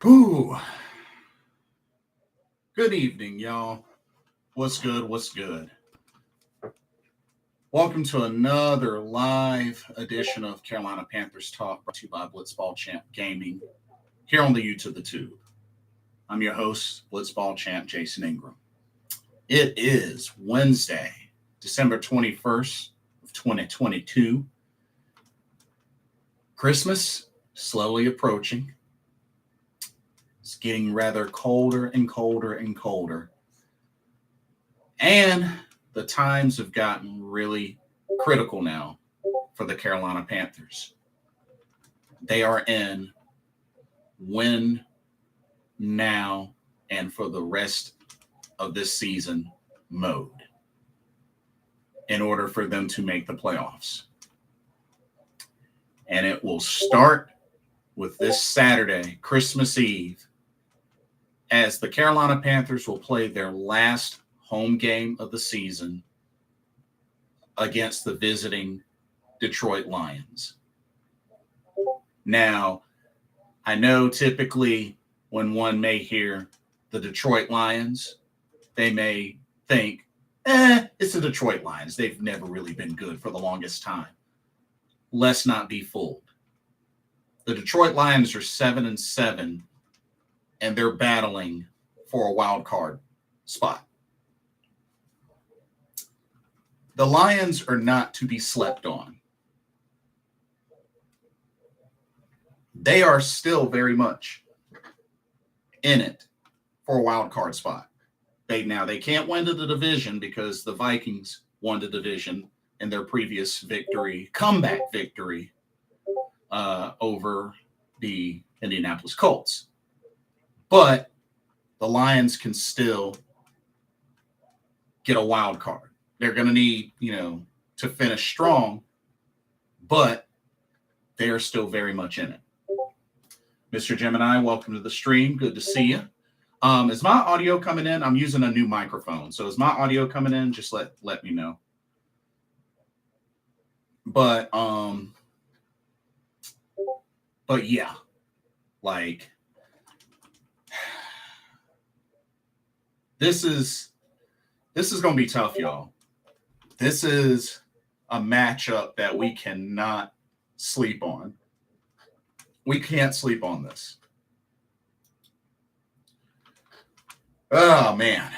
Ooh, good evening, y'all. What's good? What's good? Welcome to another live edition of Carolina Panthers Talk, brought to you by Blitzball Champ Gaming here on the YouTube, the Tube. I'm your host, Blitzball Champ Jason Ingram. It is Wednesday, December 21st of 2022. Christmas slowly approaching. It's getting rather colder and colder and colder. And the times have gotten really critical now for the Carolina Panthers. They are in win now and for the rest of this season mode in order for them to make the playoffs. And it will start with this Saturday, Christmas Eve, as the Carolina Panthers will play their last home game of the season against the visiting Detroit Lions. Now, I know typically when one may hear the Detroit Lions, they may think, it's the Detroit Lions. They've never really been good for the longest time. Let's not be fooled. The Detroit Lions are 7-7, and they're battling for a wild card spot. The Lions are not to be slept on. They are still very much in it for a wild card spot. They can't win the division because the Vikings won the division in their previous victory, comeback victory over the Indianapolis Colts. But the Lions can still get a wild card. They're going to need, to finish strong, but they are still very much in it. Mr. Gemini, welcome to the stream. Good to see you. Is my audio coming in? I'm using a new microphone. So is my audio coming in? Just let me know. But yeah, like this is going to be tough, y'all. This is a matchup that we cannot sleep on. We can't sleep on this. Oh, man.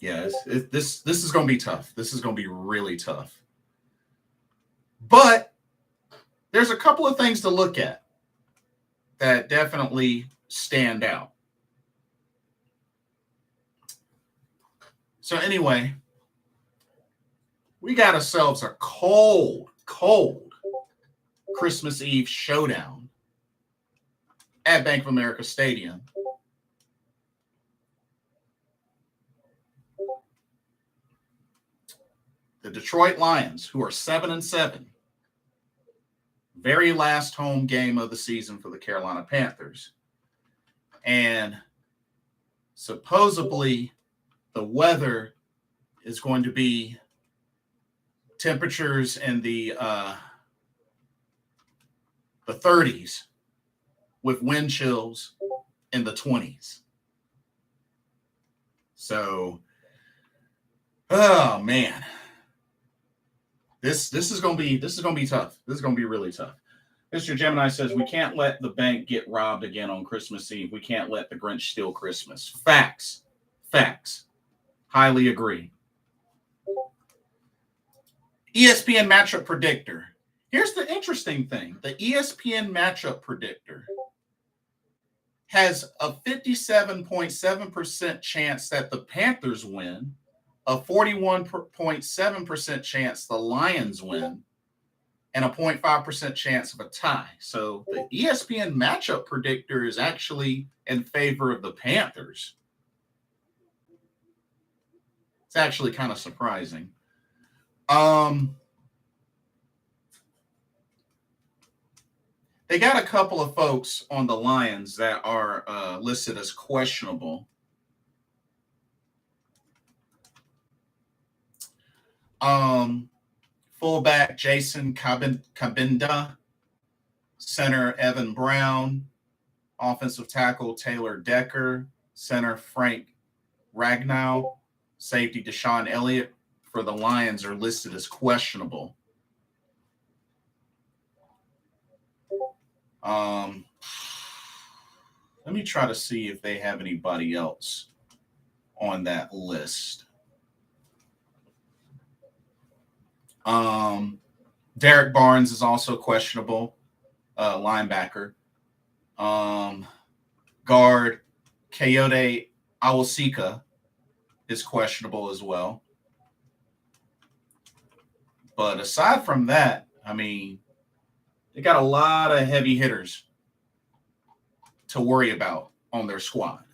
Yeah, this is going to be tough. This is going to be really tough. But there's a couple of things to look at that definitely stand out. So anyway, we got ourselves a cold Christmas Eve showdown at Bank of America Stadium. The Detroit Lions, who are 7-7, very last home game of the season for the Carolina Panthers. And supposedly the weather is going to be temperatures in the 30s with wind chills in the 20s. So, oh man, this is gonna be tough. This is gonna be really tough. Mr. Gemini says we can't let the bank get robbed again on Christmas Eve. We can't let the Grinch steal Christmas. Facts. Highly agree. ESPN matchup predictor. Here's the interesting thing. The ESPN matchup predictor has a 57.7% chance that the Panthers win, a 41.7% chance the Lions win, and a 0.5% chance of a tie. So the ESPN matchup predictor is actually in favor of the Panthers. It's actually kind of surprising. They got a couple of folks on the Lions that are listed as questionable. Fullback Jason Cabinda Center Evan Brown, offensive tackle Taylor Decker, center Frank Ragnow, safety Deshaun Elliott for the Lions are listed as questionable. Let me try to see if they have anybody else on that list. Derek Barnes is also questionable, linebacker. Guard Coyote Awosika is questionable as well. But aside from that, I mean, they got a lot of heavy hitters to worry about on their squad.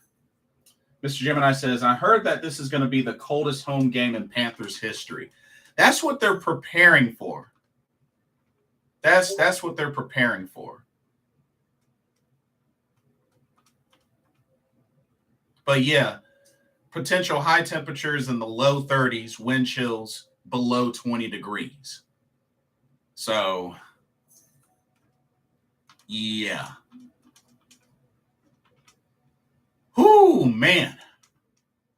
Mr. Gemini says, I heard that this is going to be the coldest home game in Panthers history. That's what they're preparing for. That's what they're preparing for. But yeah, potential high temperatures in the low 30s, wind chills below 20 degrees. So, yeah. Whoo, man.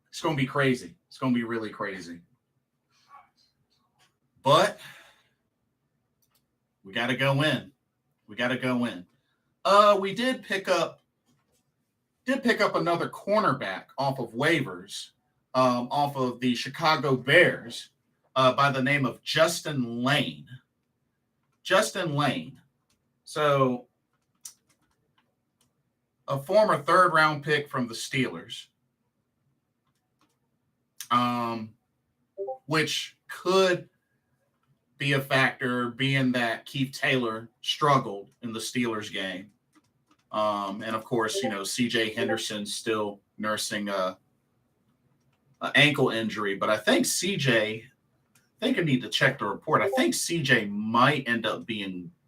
It's going to be crazy. It's going to be really crazy. But we got to go in. We got to go in. We did pick up another cornerback off of waivers, off of the Chicago Bears, by the name of Justin Lane. Justin Lane. So, a former third-round pick from the Steelers, which could be a factor, being that Keith Taylor struggled in the Steelers game. And, of course, C.J. Henderson still nursing an ankle injury. But I think I need to check the report. I think C.J. might end up being –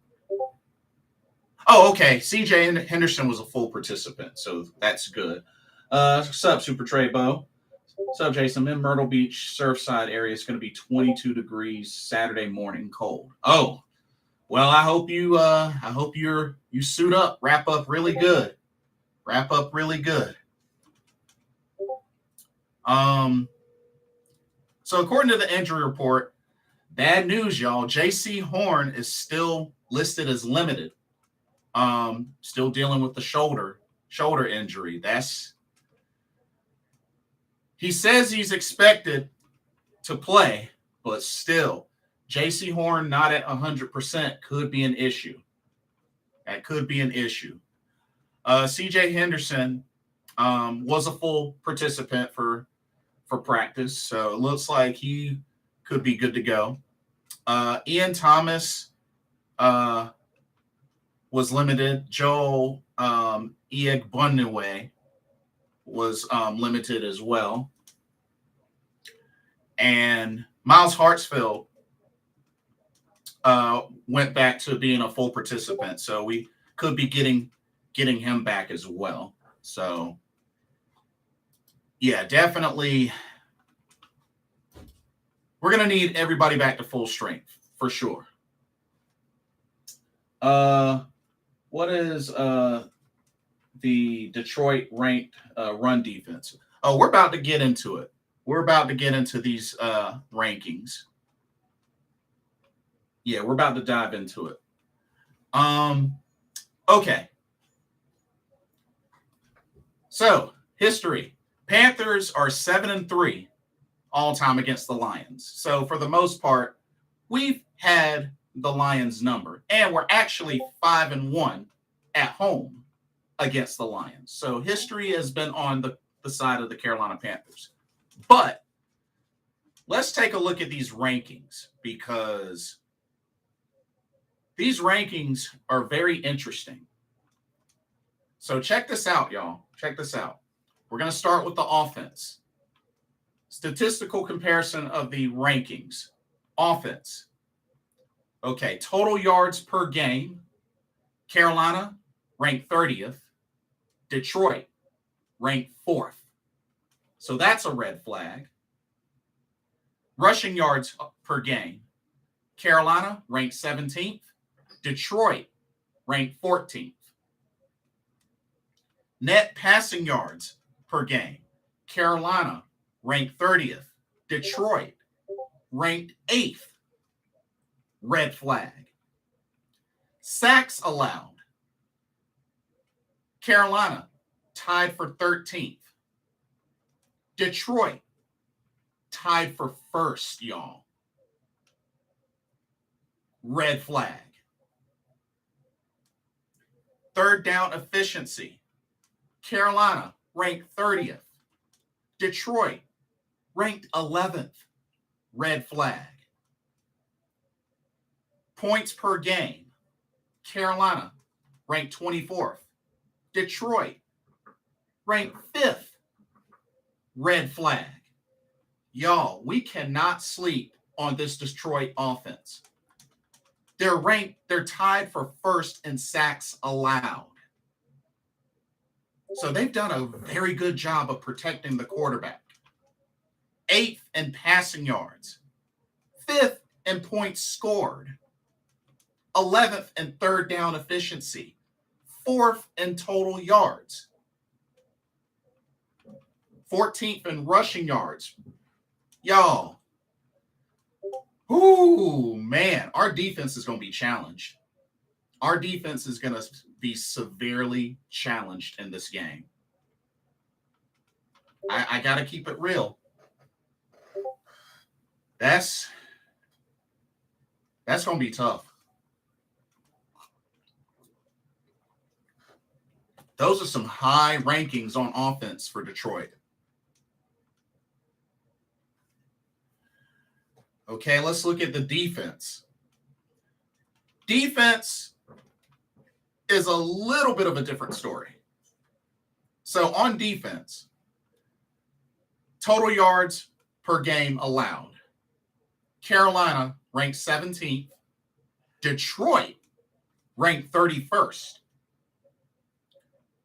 oh, okay. C.J. Henderson was a full participant, so that's good. Sup, Super Trey Bo. Sup, Jason. In Myrtle Beach, Surfside area, it's going to be 22 degrees Saturday morning, cold. Oh, well, I hope you suit up, wrap up really good. So according to the injury report, bad news, y'all. J.C. Horn is still listed as limited. Still dealing with the shoulder injury. He says he's expected to play, but still, J.C. Horn not at 100% could be an issue. That could be an issue. C.J. Henderson was a full participant for practice, so it looks like he could be good to go. Ian Thomas was limited. Joel Iyegbunwe was limited as well. And Miles Hartsfield went back to being a full participant. So we could be getting him back as well. So, yeah, definitely we're going to need everybody back to full strength for sure. What is the Detroit ranked run defense? Oh, we're about to get into it. We're about to get into these rankings. Yeah, we're about to dive into it. Okay. So, history. Panthers are 7-3 all time against the Lions. So, for the most part, we've had the Lions number, and we're actually 5-1 at home against the Lions. So, history has been on the side of the Carolina Panthers. But let's take a look at these rankings, because these rankings are very interesting. So check this out, y'all. Check this out. We're going to start with the offense. Statistical comparison of the rankings. Offense. Okay, total yards per game. Carolina ranked 30th. Detroit ranked 4th. So that's a red flag. Rushing yards per game. Carolina ranked 17th. Detroit ranked 14th. Net passing yards per game, Carolina, ranked 30th. Detroit, ranked 8th. Red flag. Sacks allowed, Carolina, tied for 13th. Detroit, tied for 1st, y'all. Red flag. Third down efficiency, Carolina, ranked 30th. Detroit, ranked 11th. Red flag. Points per game, Carolina, ranked 24th. Detroit, ranked 5th. Red flag. Y'all, we cannot sleep on this Detroit offense. They're tied for 1st in sacks allowed. So they've done a very good job of protecting the quarterback. 8th in passing yards. 5th in points scored. 11th in third down efficiency. 4th in total yards. 14th in rushing yards. Y'all. Ooh, man. Our defense is going to be challenged. Our defense is going to be severely challenged in this game. I got to keep it real. That's going to be tough. Those are some high rankings on offense for Detroit. Okay, let's look at the defense. Defense is a little bit of a different story. So on defense, total yards per game allowed, Carolina ranked 17th. Detroit ranked 31st.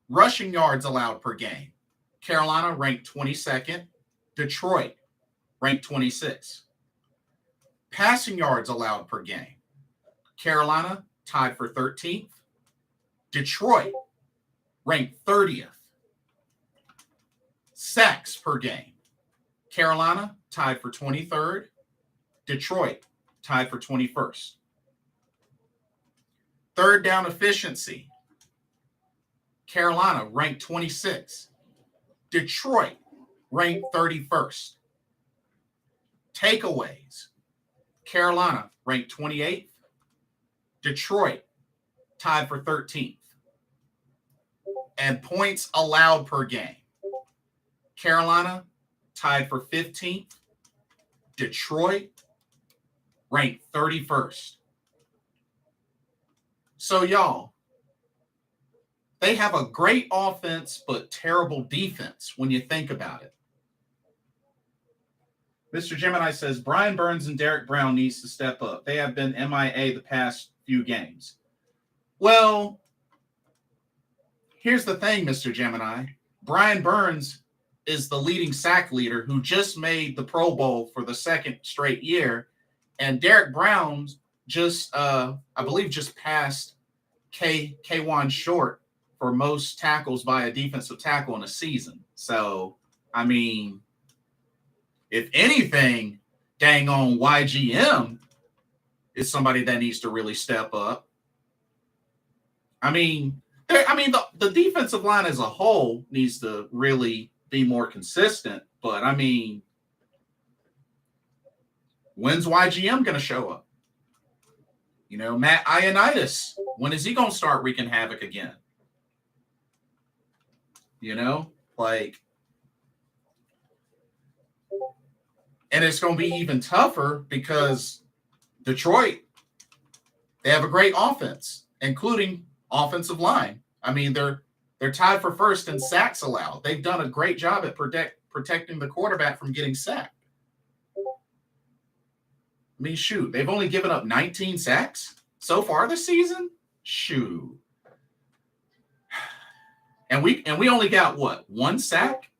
Rushing yards allowed per game, Carolina ranked 22nd. Detroit ranked 26th. Passing yards allowed per game, Carolina tied for 13th. Detroit ranked 30th. Sacks per game, Carolina tied for 23rd. Detroit tied for 21st. Third down efficiency, Carolina ranked 26th. Detroit ranked 31st. Takeaways, Carolina ranked 28th. Detroit tied for 13th. And points allowed per game, Carolina tied for 15th. Detroit ranked 31st. So, y'all, they have a great offense, but terrible defense when you think about it. Mr. Gemini says, Brian Burns and Derek Brown needs to step up. They have been MIA the past few games. Well, here's the thing, Mr. Gemini. Brian Burns is the leading sack leader who just made the Pro Bowl for the 2nd straight year. And Derek Brown just, I believe, just passed K1 Short for most tackles by a defensive tackle in a season. So, I mean, if anything, dang on YGM is somebody that needs to really step up. I mean, the defensive line as a whole needs to really be more consistent. But, I mean, when's YGM going to show up? You know, Matt Ioannidis, when is he going to start wreaking havoc again? You know, like, and it's going to be even tougher because Detroit, they have a great offense, including offensive line. I mean, they're tied for 1st in sacks allowed. They've done a great job at protecting the quarterback from getting sacked. I mean, shoot, they've only given up 19 sacks so far this season. Shoot. And we only got what? 1 sack?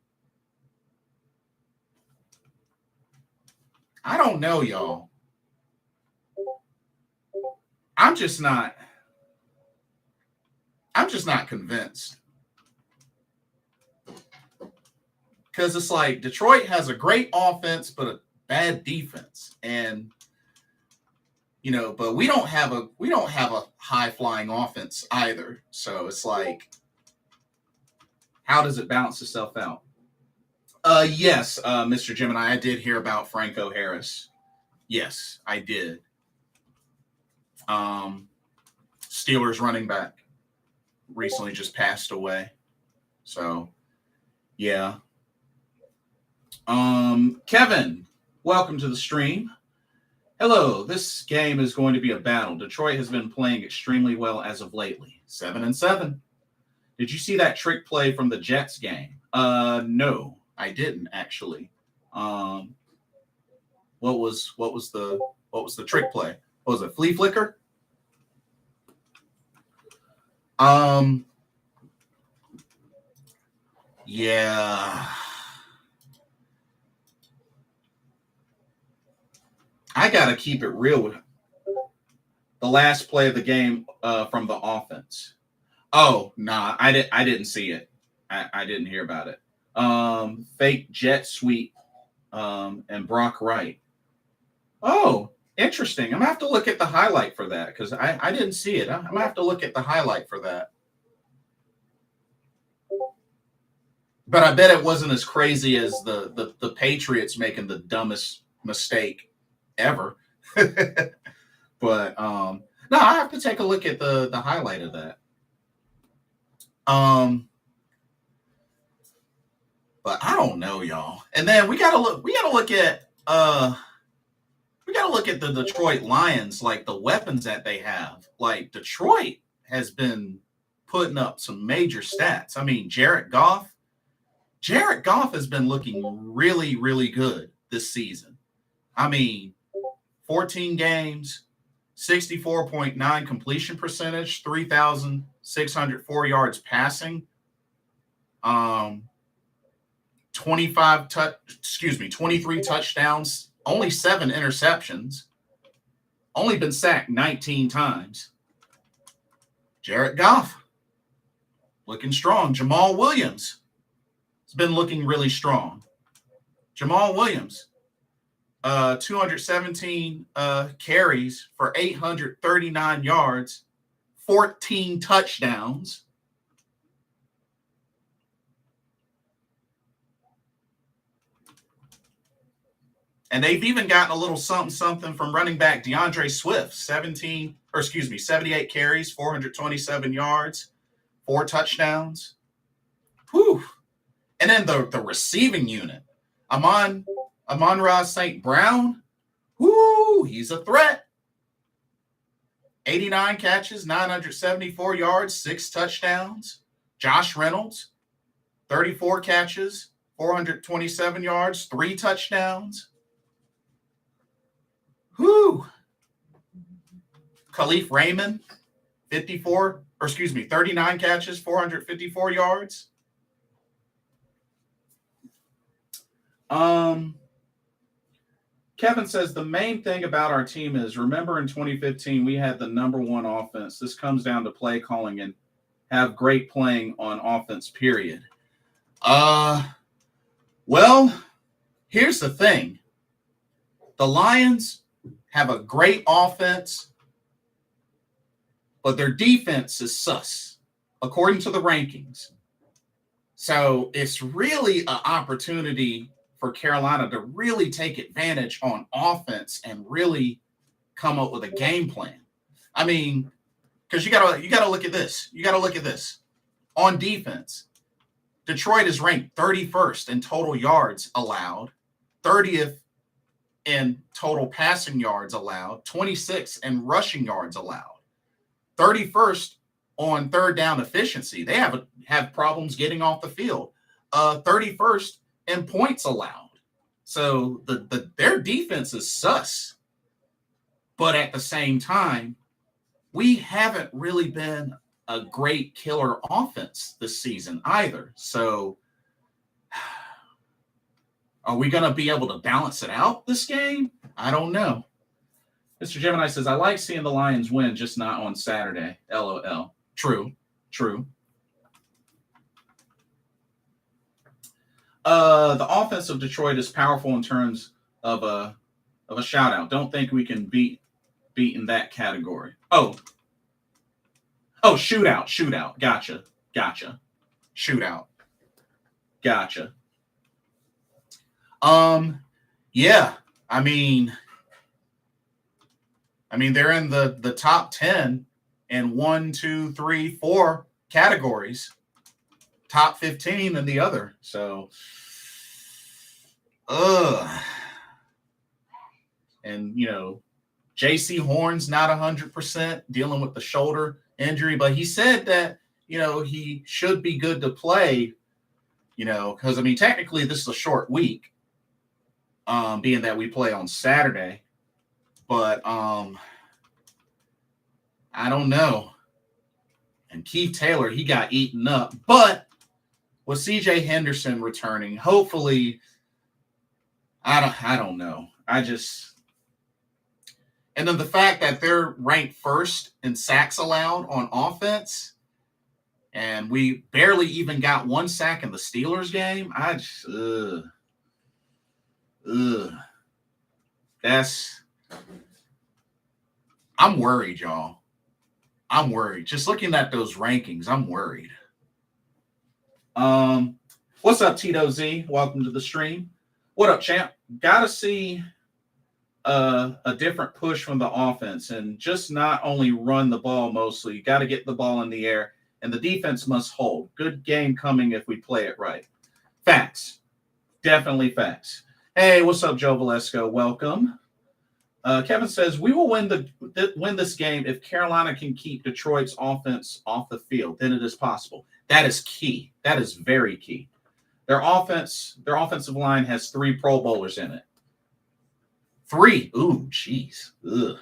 I don't know, y'all. I'm just not. I'm just not convinced. Because it's like Detroit has a great offense, but a bad defense. And, but we don't have a high flying offense either. So it's like, how does it balance itself out? Yes, Mr. Gemini, I did hear about Franco Harris. Yes, I did. Steelers running back recently just passed away. So, yeah. Kevin, welcome to the stream. Hello, this game is going to be a battle. Detroit has been playing extremely well as of lately. 7-7. Did you see that trick play from the Jets game? No, I didn't actually. What was the trick play? What was it? Flea flicker? Yeah. I got to keep it real with the last play of the game from the offense. Oh, nah, I didn't see it. I didn't hear about it. Fake jet sweep and Brock Wright. Oh, interesting. I'm going to have to look at the highlight for that because I didn't see it. I'm going to have to look at the highlight for that. But I bet it wasn't as crazy as the Patriots making the dumbest mistake ever. But no, I have to take a look at the highlight of that. But I don't know, y'all. And then we gotta look at the Detroit Lions, like the weapons that they have. Like Detroit has been putting up some major stats. I mean, Jared Goff has been looking really, really good this season. I mean, 14 games, 64.9 completion percentage, 3,604 yards passing, 23 touchdowns, only 7 interceptions, only been sacked 19 times. Jared Goff looking strong. Jamal Williams has been looking really strong. Jamal Williams, 217 carries for 839 yards, 14 touchdowns. And they've even gotten a little something from running back DeAndre Swift, 78 carries, 427 yards, 4 touchdowns. Whew. And then the receiving unit, Amon-Ra St. Brown, whoo, he's a threat. 89 catches, 974 yards, 6 touchdowns. Josh Reynolds, 34 catches, 427 yards, 3 touchdowns. Whoo. Khalif Raymond, 39 catches, 454 yards. Kevin says the main thing about our team is, remember in 2015 we had the number 1 offense. This comes down to play calling and have great playing on offense, period. Well, here's the thing. The Lions have a great offense, but their defense is sus, according to the rankings. So it's really an opportunity for Carolina to really take advantage on offense and really come up with a game plan. I mean, because you gotta look at this. You gotta look at this. On defense, Detroit is ranked 31st in total yards allowed, 30th in total passing yards allowed, 26th in rushing yards allowed, 31st on third down efficiency. They have problems getting off the field. 31st in points allowed. So their defense is sus. But at the same time, we haven't really been a great killer offense this season either. So are we going to be able to balance it out this game? I don't know. Mr. Gemini says, I like seeing the Lions win, just not on Saturday. LOL. True. True. The offense of Detroit is powerful in terms of a shout out. Don't think we can beat in that category. Oh, shootout. Gotcha. Shootout. Gotcha. Yeah. I mean, they're in the top 10 in 1, 2, 3, 4 categories. Top 15 in the other. So, and J.C. Horn's not 100% dealing with the shoulder injury, but he said that he should be good to play. Because technically this is a short week, being that we play on Saturday. But I don't know. And Keith Taylor, he got eaten up. But with C.J. Henderson returning, hopefully, I don't know. And then the fact that they're ranked first in sacks allowed on offense, and we barely even got 1 sack in the Steelers game. I'm worried, y'all. I'm worried. Just looking at those rankings, I'm worried. What's up, Tito Z? Welcome to the stream. What up, champ? Gotta see a different push from the offense and just not only run the ball mostly. You got to get the ball in the air, and the defense must hold. Good game coming if we play it right. Facts. Definitely facts. Hey, what's up, Joe Valesco? Welcome. Kevin says, we will win this game if Carolina can keep Detroit's offense off the field. Then it is possible. That is key. That is very key. Their offensive line has 3 Pro Bowlers in it. 3. Ooh, jeez. Ugh.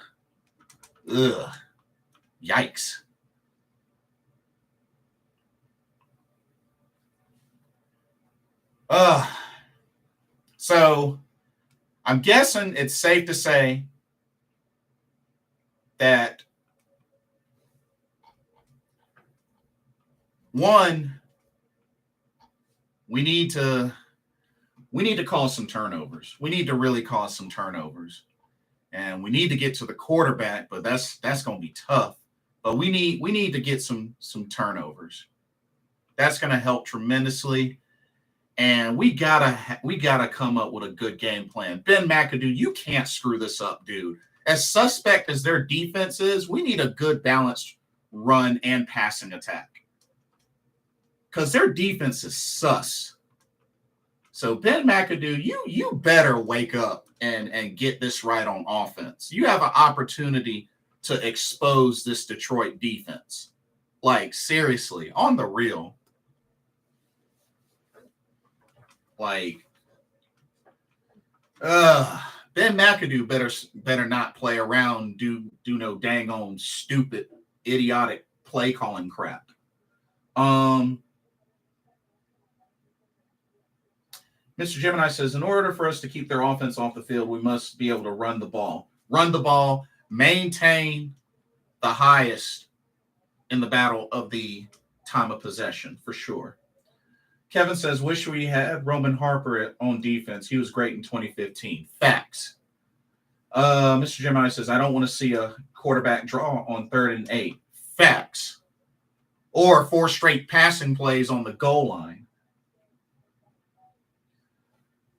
Yikes. So I'm guessing it's safe to say that one, we need to cause some turnovers. We need to really cause some turnovers. And we need to get to the quarterback, but that's going to be tough. But we need to get some turnovers. That's going to help tremendously. And we gotta come up with a good game plan. Ben McAdoo, you can't screw this up, dude. As suspect as their defense is, we need a good balanced run and passing attack. Because their defense is sus. So Ben McAdoo, you better wake up and get this right on offense. You have an opportunity to expose this Detroit defense. Like, seriously, on the real. Like, Ben McAdoo better not play around, do no dang on stupid, idiotic play calling crap. Mr. Gemini says, in order for us to keep their offense off the field, we must be able to run the ball. Run the ball, maintain the highest in the battle of the time of possession, for sure. Kevin says, wish we had Roman Harper on defense. He was great in 2015. Facts. Mr. Gemini says, I don't want to see a quarterback draw on 3rd and 8. Facts. Or 4 straight passing plays on the goal line.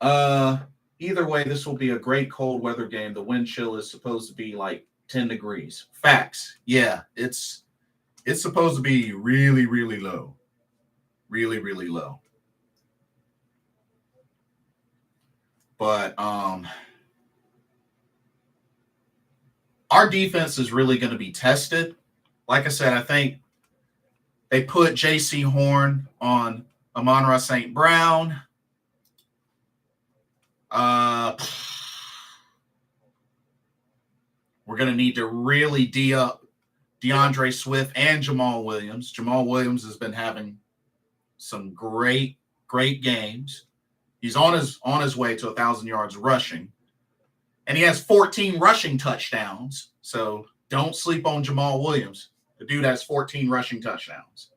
Either way, this will be a great cold weather game. The wind chill is supposed to be like 10 degrees. Facts. Yeah, it's supposed to be really, really low. Really, really low. But our defense is really going to be tested. Like I said, I think they put J.C. Horn on Amon-Ra St. Brown. We're going to need to really D up DeAndre Swift and Jamal Williams. Jamal Williams has been having some great games. He's on his way to 1,000 yards rushing. And he has 14 rushing touchdowns. So don't sleep on Jamal Williams. The dude has 14 rushing touchdowns.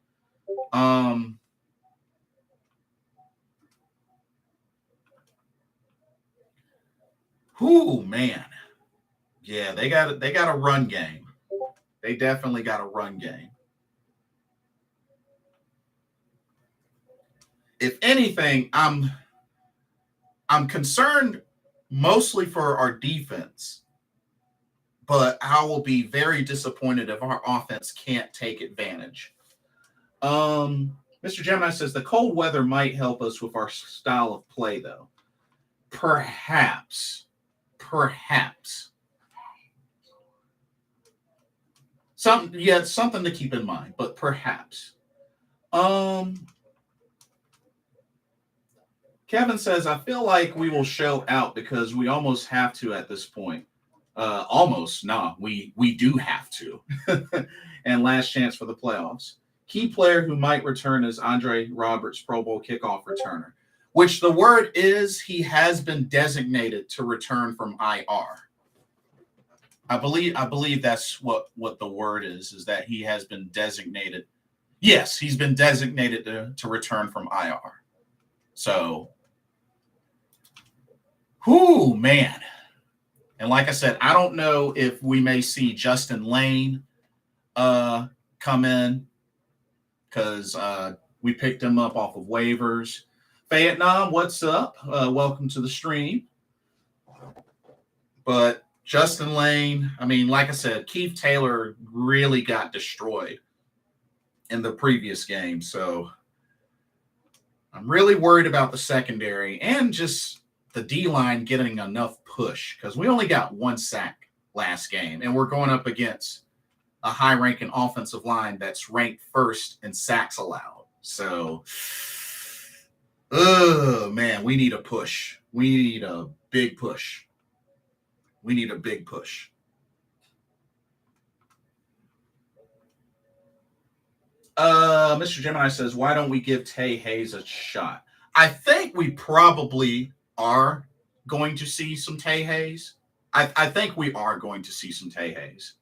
Man. Yeah, they got a run game. They definitely got a run game. If anything, I'm concerned mostly for our defense, but I will be very disappointed if our offense can't take advantage. Mr. Gemini says the cold weather might help us with our style of play, though. Perhaps. Something to keep in mind, but perhaps. Kevin says, I feel like we will show out because we almost have to at this point. We do have to. And last chance for the playoffs. Key player who might return is Andre Roberts, Pro Bowl kickoff returner, which the word is he has been designated to return from IR. I believe that's what the word is that he has been designated. Yes, he's been designated to return from IR. So, man. And like I said, I don't know if we may see Justin Lane come in because we picked him up off of waivers. Vietnam, what's up? Welcome to the stream. But Justin Lane, I mean, like I said, Keith Taylor really got destroyed in the previous game. So I'm really worried about the secondary and just the D-line getting enough push because we only got 1 sack last game, and we're going up against a high-ranking offensive line that's ranked first in sacks allowed. So, man, we need a push. We need a big push. Mr. Gemini says, why don't we give Tay Hayes a shot? I think we probably are going to see some Tay Hayes. I think we are going to see some Tay Hayes.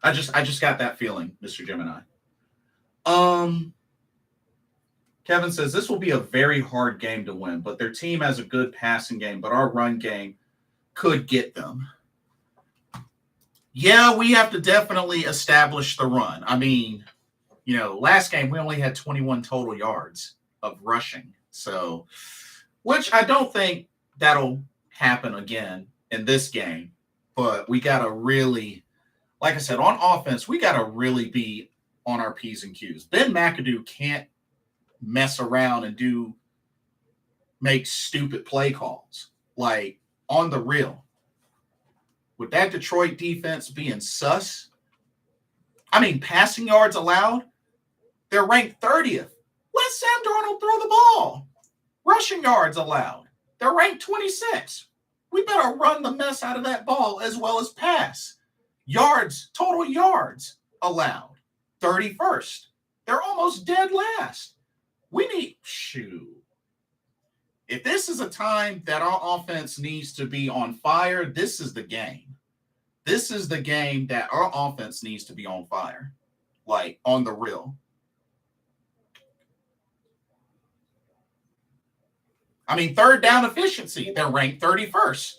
I just got that feeling, Mr. Gemini. Kevin says this will be a very hard game to win, but their team has a good passing game, but our run game could get them. Yeah, we have to definitely establish the run. I mean, last game we only had 21 total yards of rushing. So, which I don't think that'll happen again in this game, but we got to really, like I said, on offense, we got to really be on our P's and Q's. Ben McAdoo can't mess around and make stupid play calls. Like, on the real. With that Detroit defense being sus, I mean, passing yards allowed, they're ranked 30th. Let Sam Darnold throw the ball. Rushing yards allowed, they're ranked 26. We better run the mess out of that ball as well as pass. Total yards allowed, 31st. They're almost dead last. If this is a time that our offense needs to be on fire, this is the game. This is the game that our offense needs to be on fire, like on the real. I mean, third down efficiency, they're ranked 31st.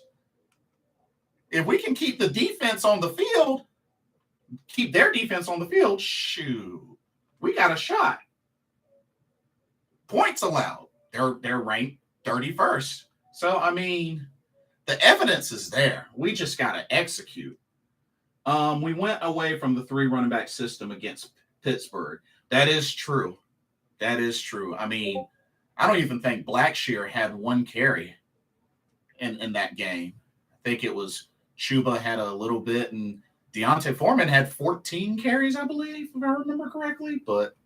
If we can keep the defense on the field, keep their defense on the field, we got a shot. Points allowed, they're ranked 31st. So, I mean, the evidence is there. We just got to execute. We went away from the 3 running back system against Pittsburgh. That is true. I mean, I don't even think Blackshear had 1 carry in that game. I think it was Chuba had a little bit, and Deontay Foreman had 14 carries, I believe, if I remember correctly. But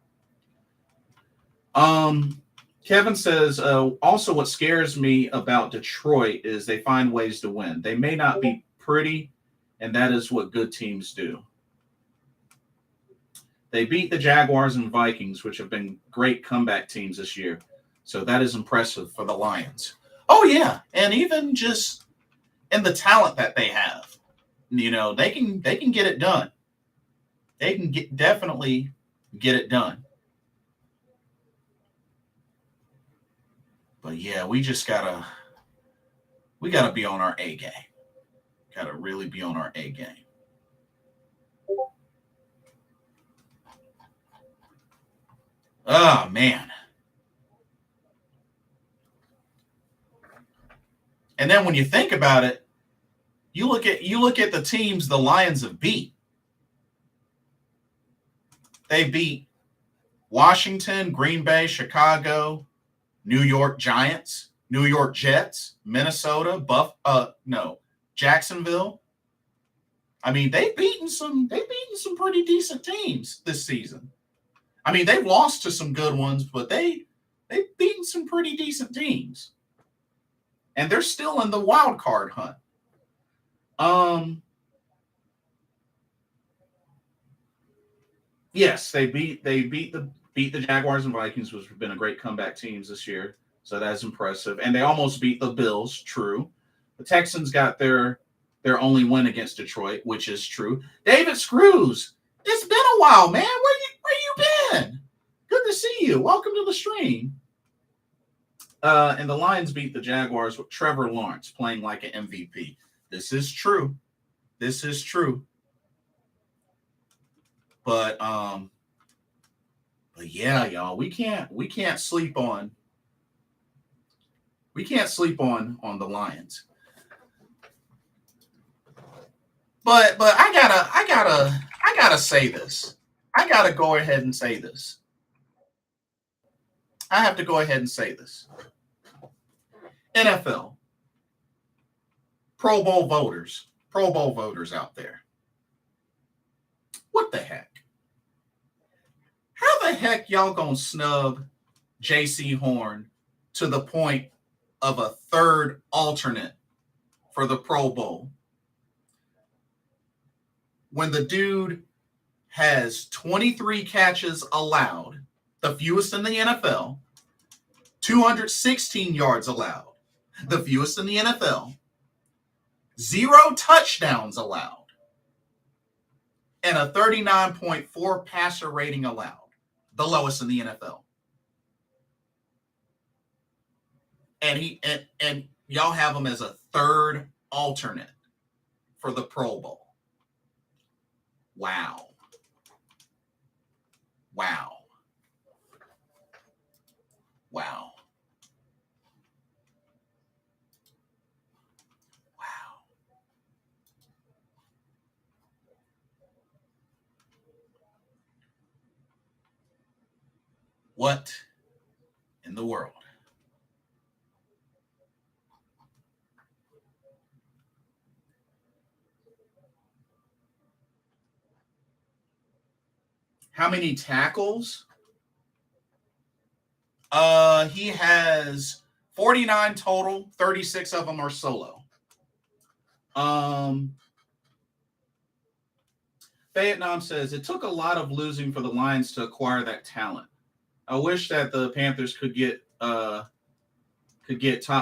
Kevin says, also what scares me about Detroit is they find ways to win. They may not be pretty, and that is what good teams do. They beat the Jaguars and Vikings, which have been great comeback teams this year. So that is impressive for the Lions. Oh, yeah. And even just in the talent that they have, they can get it done. They can definitely get it done. But yeah, we gotta be on our A game. Gotta really be on our A game. Oh man. And then when you think about it, you look at the teams the Lions have beat. They beat Washington, Green Bay, Chicago, New York Giants, New York Jets, Minnesota, Jacksonville. I mean, they've beaten some pretty decent teams this season. I mean, they've lost to some good ones, but they've beaten some pretty decent teams. And they're still in the wild card hunt. Yes, they beat the Jaguars and Vikings, which have been a great comeback teams this year. So that's impressive. And they almost beat the Bills, true. The Texans got their only win against Detroit, which is true. David Screws, it's been a while, man. Where you been? Good to see you. Welcome to the stream. And the Lions beat the Jaguars with Trevor Lawrence playing like an MVP. This is true. But yeah, y'all, we can't sleep on the Lions. But I gotta say this. I gotta go ahead and say this. I have to go ahead and say this. NFL, Pro Bowl voters out there. What the heck? How the heck y'all gonna snub J.C. Horn to the point of a third alternate for the Pro Bowl when the dude has 23 catches allowed, the fewest in the NFL, 216 yards allowed, the fewest in the NFL, 0 touchdowns allowed, and a 39.4 passer rating allowed, the lowest in the NFL. And y'all have him as a third alternate for the Pro Bowl. Wow. What in the world? How many tackles? He has 49 total, 36 of them are solo. Vietnam says it took a lot of losing for the Lions to acquire that talent. I wish that the Panthers could get top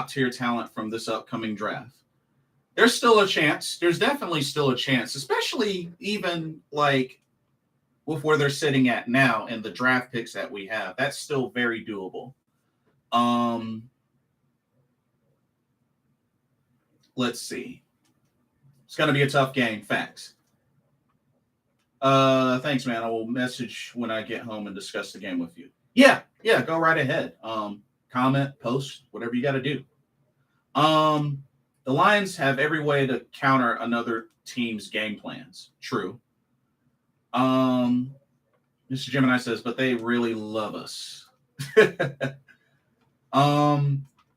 tier talent from this upcoming draft. There's still a chance. There's definitely still a chance, especially even like with where they're sitting at now and the draft picks that we have. That's still very doable. Let's see. It's going to be a tough game. Facts. Thanks, man. I will message when I get home and discuss the game with you. Yeah, go right ahead. Comment, post, whatever you got to do. The Lions have every way to counter another team's game plans. True. Mr. Gemini says, but they really love us.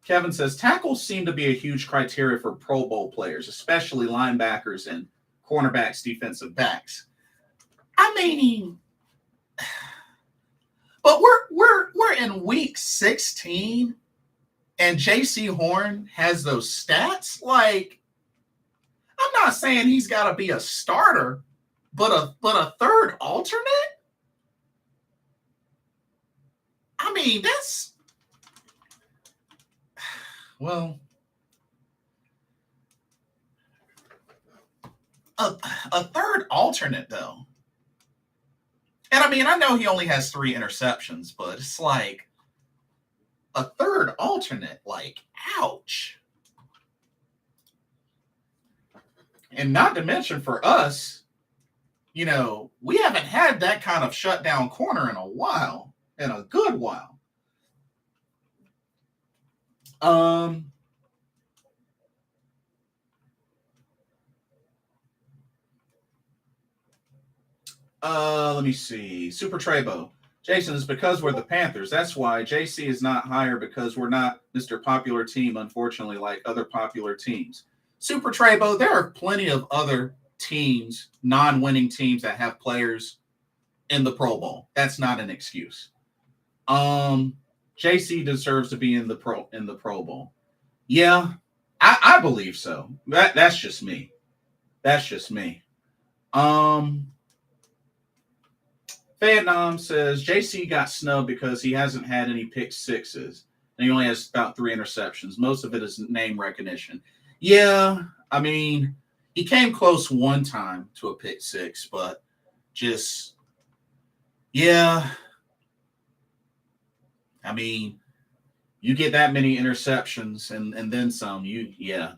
Kevin says, tackles seem to be a huge criteria for Pro Bowl players, especially linebackers and cornerbacks, defensive backs. I mean, but we're in week 16 and J.C. Horn has those stats. Like, I'm not saying he's got to be a starter, but a third alternate? I mean, that's, well, a third alternate though. And I mean, I know he only has 3 interceptions, but it's like, a third alternate. Like, ouch. And not to mention for us, we haven't had that kind of shutdown corner in a while, in a good while. Let me see. Super Trebo. Jason, is because we're the Panthers. That's why JC is not higher, because we're not Mr. Popular Team, unfortunately, like other popular teams. Super Trebo, there are plenty of other teams, non-winning teams, that have players in the Pro Bowl. That's not an excuse. JC deserves to be in the Pro Bowl. Yeah, I believe so. That's just me. That's just me. Vietnam says JC got snubbed because he hasn't had any pick sixes, and he only has about 3 interceptions. Most of it is name recognition. Yeah, I mean, he came close one time to a pick six, but just, yeah. I mean, you get that many interceptions and then some,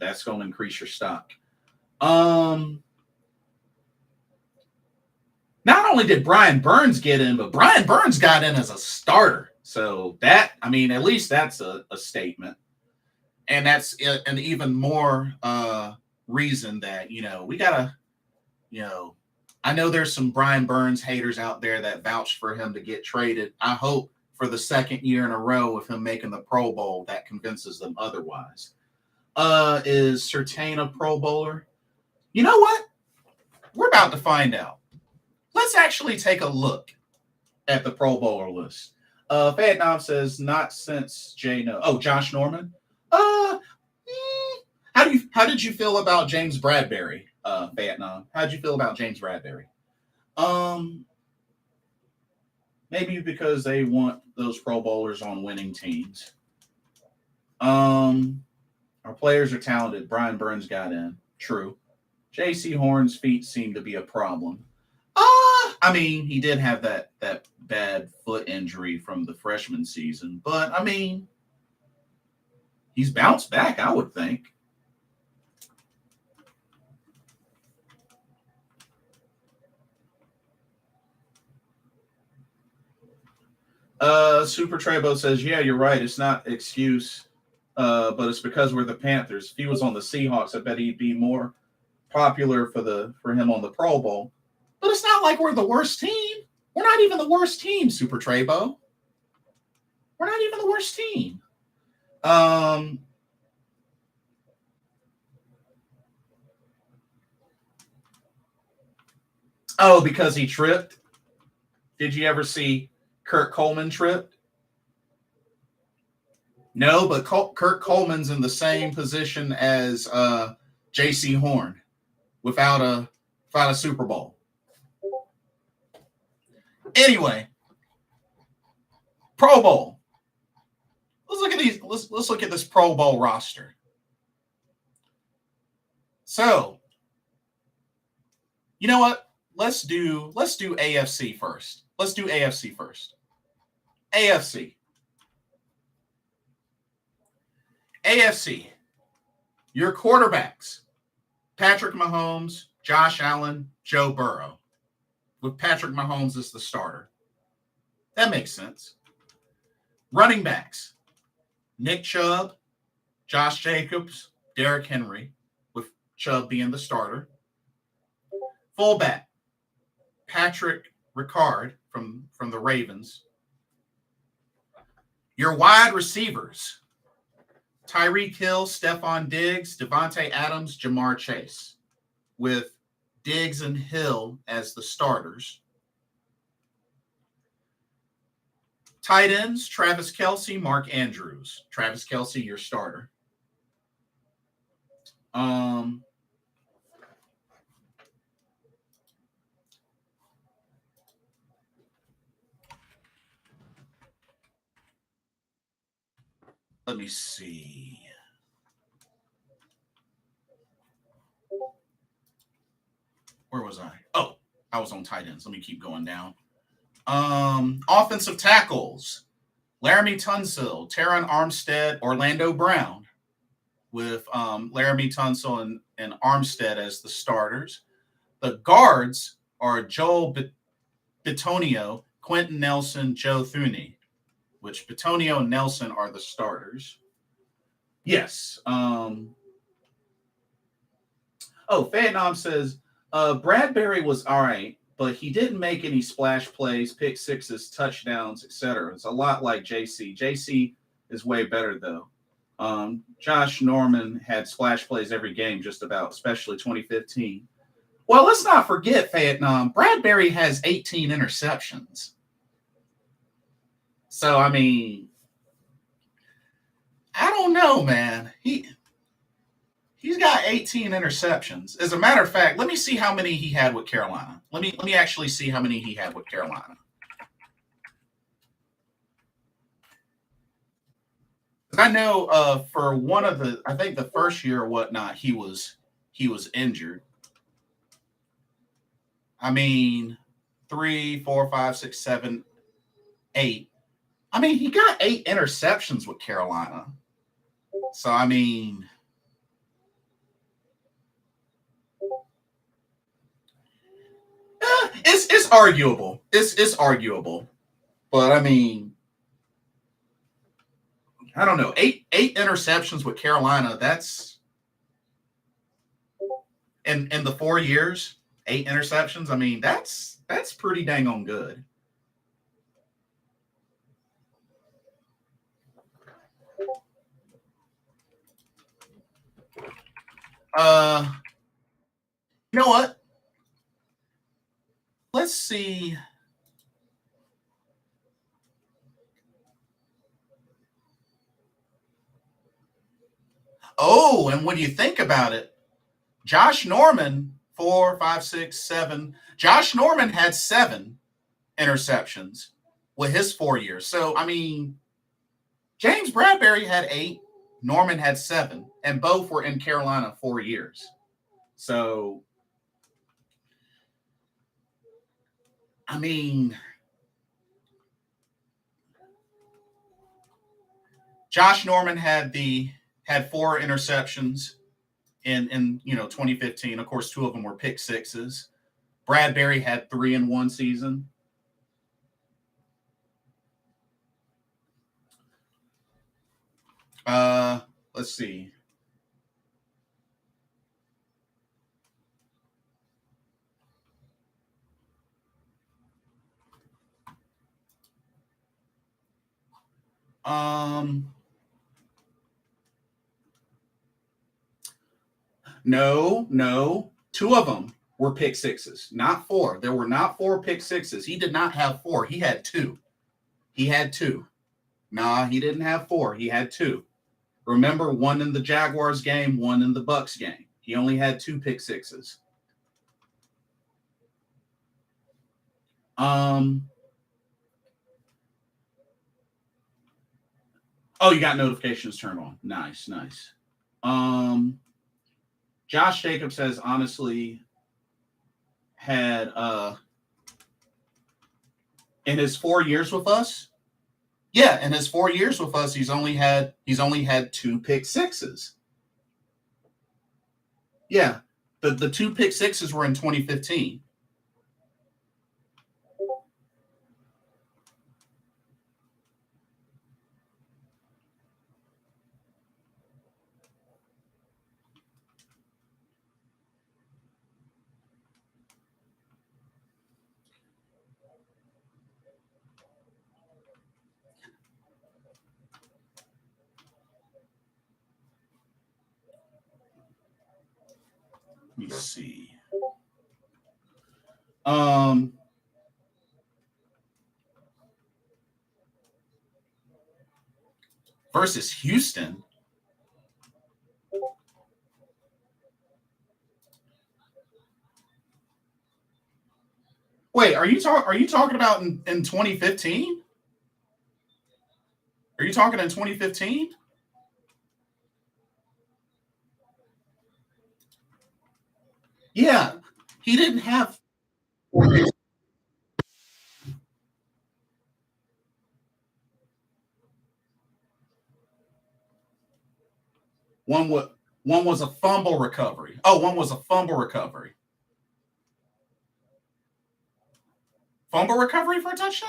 that's going to increase your stock. Not only did Brian Burns get in, but Brian Burns got in as a starter. So that, I mean, at least that's a statement. And that's an even more reason that, we got to, I know there's some Brian Burns haters out there that vouched for him to get traded. I hope for the second year in a row of him making the Pro Bowl that convinces them otherwise. Is Surtain a Pro Bowler? You know what? We're about to find out. Let's actually take a look at the Pro Bowler list. Vietnam says not since Josh Norman. How did you feel about James Bradbury? Vietnam. How did you feel about James Bradbury? Maybe because they want those Pro Bowlers on winning teams. Our players are talented. Brian Burns got in. True. J.C. Horn's feet seem to be a problem. I mean, he did have that bad foot injury from the freshman season, but I mean, he's bounced back, I would think. Super Trebo says, yeah, you're right. It's not excuse, but it's because we're the Panthers. If he was on the Seahawks, I bet he'd be more popular for him on the Pro Bowl. But it's not like we're the worst team. We're not even the worst team, Super Trebo. We're not even the worst team. Oh, because he tripped? Did you ever see Kurt Coleman tripped? No, but Kurt Coleman's in the same position as J.C. Horn without a Super Bowl. Anyway, Pro Bowl. Let's look at these. Let's look at this Pro Bowl roster. So, you know what? Let's do AFC first. Let's do AFC first. AFC. Your quarterbacks: Patrick Mahomes, Josh Allen, Joe Burrow. With Patrick Mahomes as the starter. That makes sense. Running backs: Nick Chubb, Josh Jacobs, Derrick Henry, with Chubb being the starter. Fullback: Patrick Ricard from the Ravens. Your wide receivers: Tyreek Hill, Stephon Diggs, Devontae Adams, Jamar Chase, with Diggs and Hill as the starters. Tight ends: Travis Kelce, Mark Andrews. Travis Kelce, your starter. Let me see. Where was I? Oh, I was on tight ends. Let me keep going down. Offensive tackles: Laramie Tunsil, Taron Armstead, Orlando Brown, with Laramie Tunsil and Armstead as the starters. The guards are Joel Bitonio, Quentin Nelson, Joe Thuney, which Bitonio and Nelson are the starters. Yes. Vietnam says Bradbury was all right, but he didn't make any splash plays, pick sixes, touchdowns, etc. It's a lot like JC. JC is way better, though. Josh Norman had splash plays every game, just about, especially 2015. Well, let's not forget, Vietnam. Bradbury has 18 interceptions. So, I mean, I don't know, man. He's got 18 interceptions. As a matter of fact, let me see how many he had with Carolina. Let me actually see how many he had with Carolina. I know for one of the, I think the first year or whatnot, he was injured. I mean, 3, 4, 5, 6, 7, 8. I mean, he got 8 interceptions with Carolina. So, I mean, it's arguable. It's arguable. But, I mean, I don't know. 8 interceptions with Carolina, that's in the 4 years, 8 interceptions. I mean, that's pretty dang on good. You know what? Let's see. Oh, and when you think about it, Josh Norman, 4, 5, 6, 7. Josh Norman had 7 interceptions with his 4 years. So, I mean, James Bradbury had 8, Norman had 7, and both were in Carolina 4 years. So, I mean, Josh Norman had 4 interceptions in 2015. Of course, 2 of them were pick sixes. Bradbury had 3 in one season. Let's see. No. 2 of them were pick sixes, not 4. There were not 4 pick sixes. He did not have 4. He had 2. Nah, he didn't have 4. He had 2. Remember, 1 in the Jaguars game, 1 in the Bucks game. He only had 2 pick sixes. Oh, you got notifications turned on. Nice. Josh Jacobs has honestly had in his 4 years with us. Yeah, in his 4 years with us, he's only had 2 pick sixes. Yeah, the 2 pick sixes were in 2015. Let me see. Versus Houston. Wait, are you talking about in 2015? Are you talking in 2015? Yeah, he didn't have. One was one was a fumble recovery. Oh, one was a fumble recovery. Fumble recovery for a touchdown?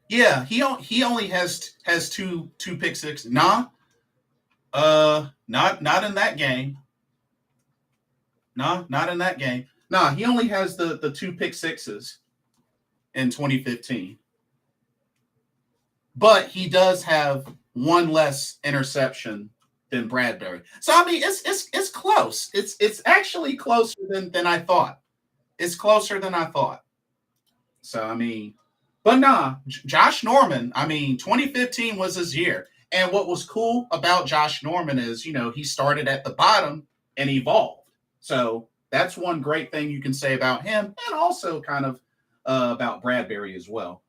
Yeah, he only has two pick six. Nah, not in that game. Nah, not in that game. Nah, he only has the two pick sixes in 2015. But he does have one less interception than Bradbury. So I mean, it's close. It's actually closer than I thought. It's closer than I thought. So I mean, but nah, Josh Norman. I mean, 2015 was his year. And what was cool about Josh Norman is, he started at the bottom and evolved. So that's one great thing you can say about him, and also kind of about Bradbury as well.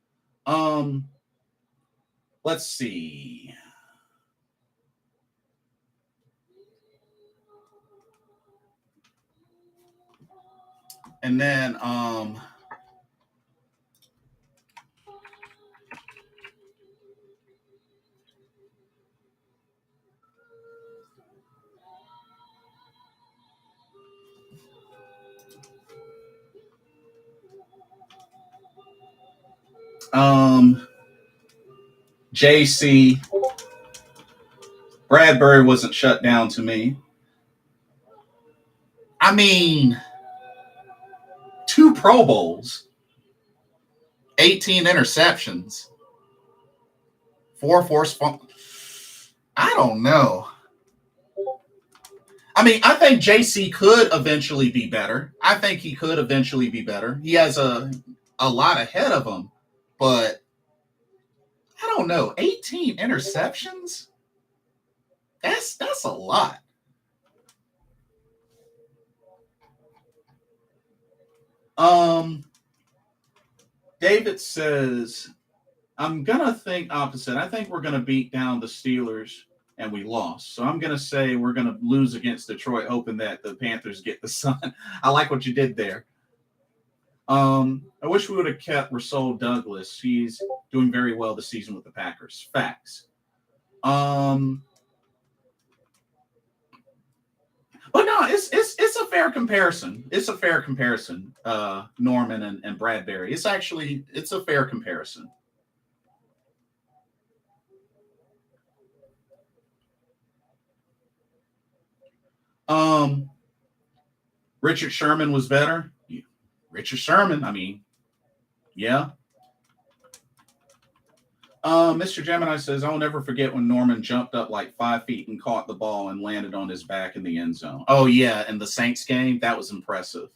Let's see. And then JC Bradbury wasn't shut down to me. I mean, 2 Pro Bowls, 18 interceptions, 4 forced fumbles. I don't know. I mean, I think JC could eventually be better. I think he could eventually be better. He has a lot ahead of him, but I don't know. 18 interceptions? That's a lot. Um, David says, I'm gonna think opposite. I think we're gonna beat down the Steelers, and we lost. So I'm gonna say we're gonna lose against Detroit, hoping that the Panthers get the sun. I like what you did there. I wish we would have kept Rasul Douglas. He's doing very well this season with the Packers. Facts. But no, it's a fair comparison. It's a fair comparison. Norman and Bradbury. It's a fair comparison. Um, Richard Sherman was better. Richard Sherman. I mean, yeah. Mr. Gemini says, I'll never forget when Norman jumped up like 5 feet and caught the ball and landed on his back in the end zone. Oh, yeah. In the Saints game, that was impressive.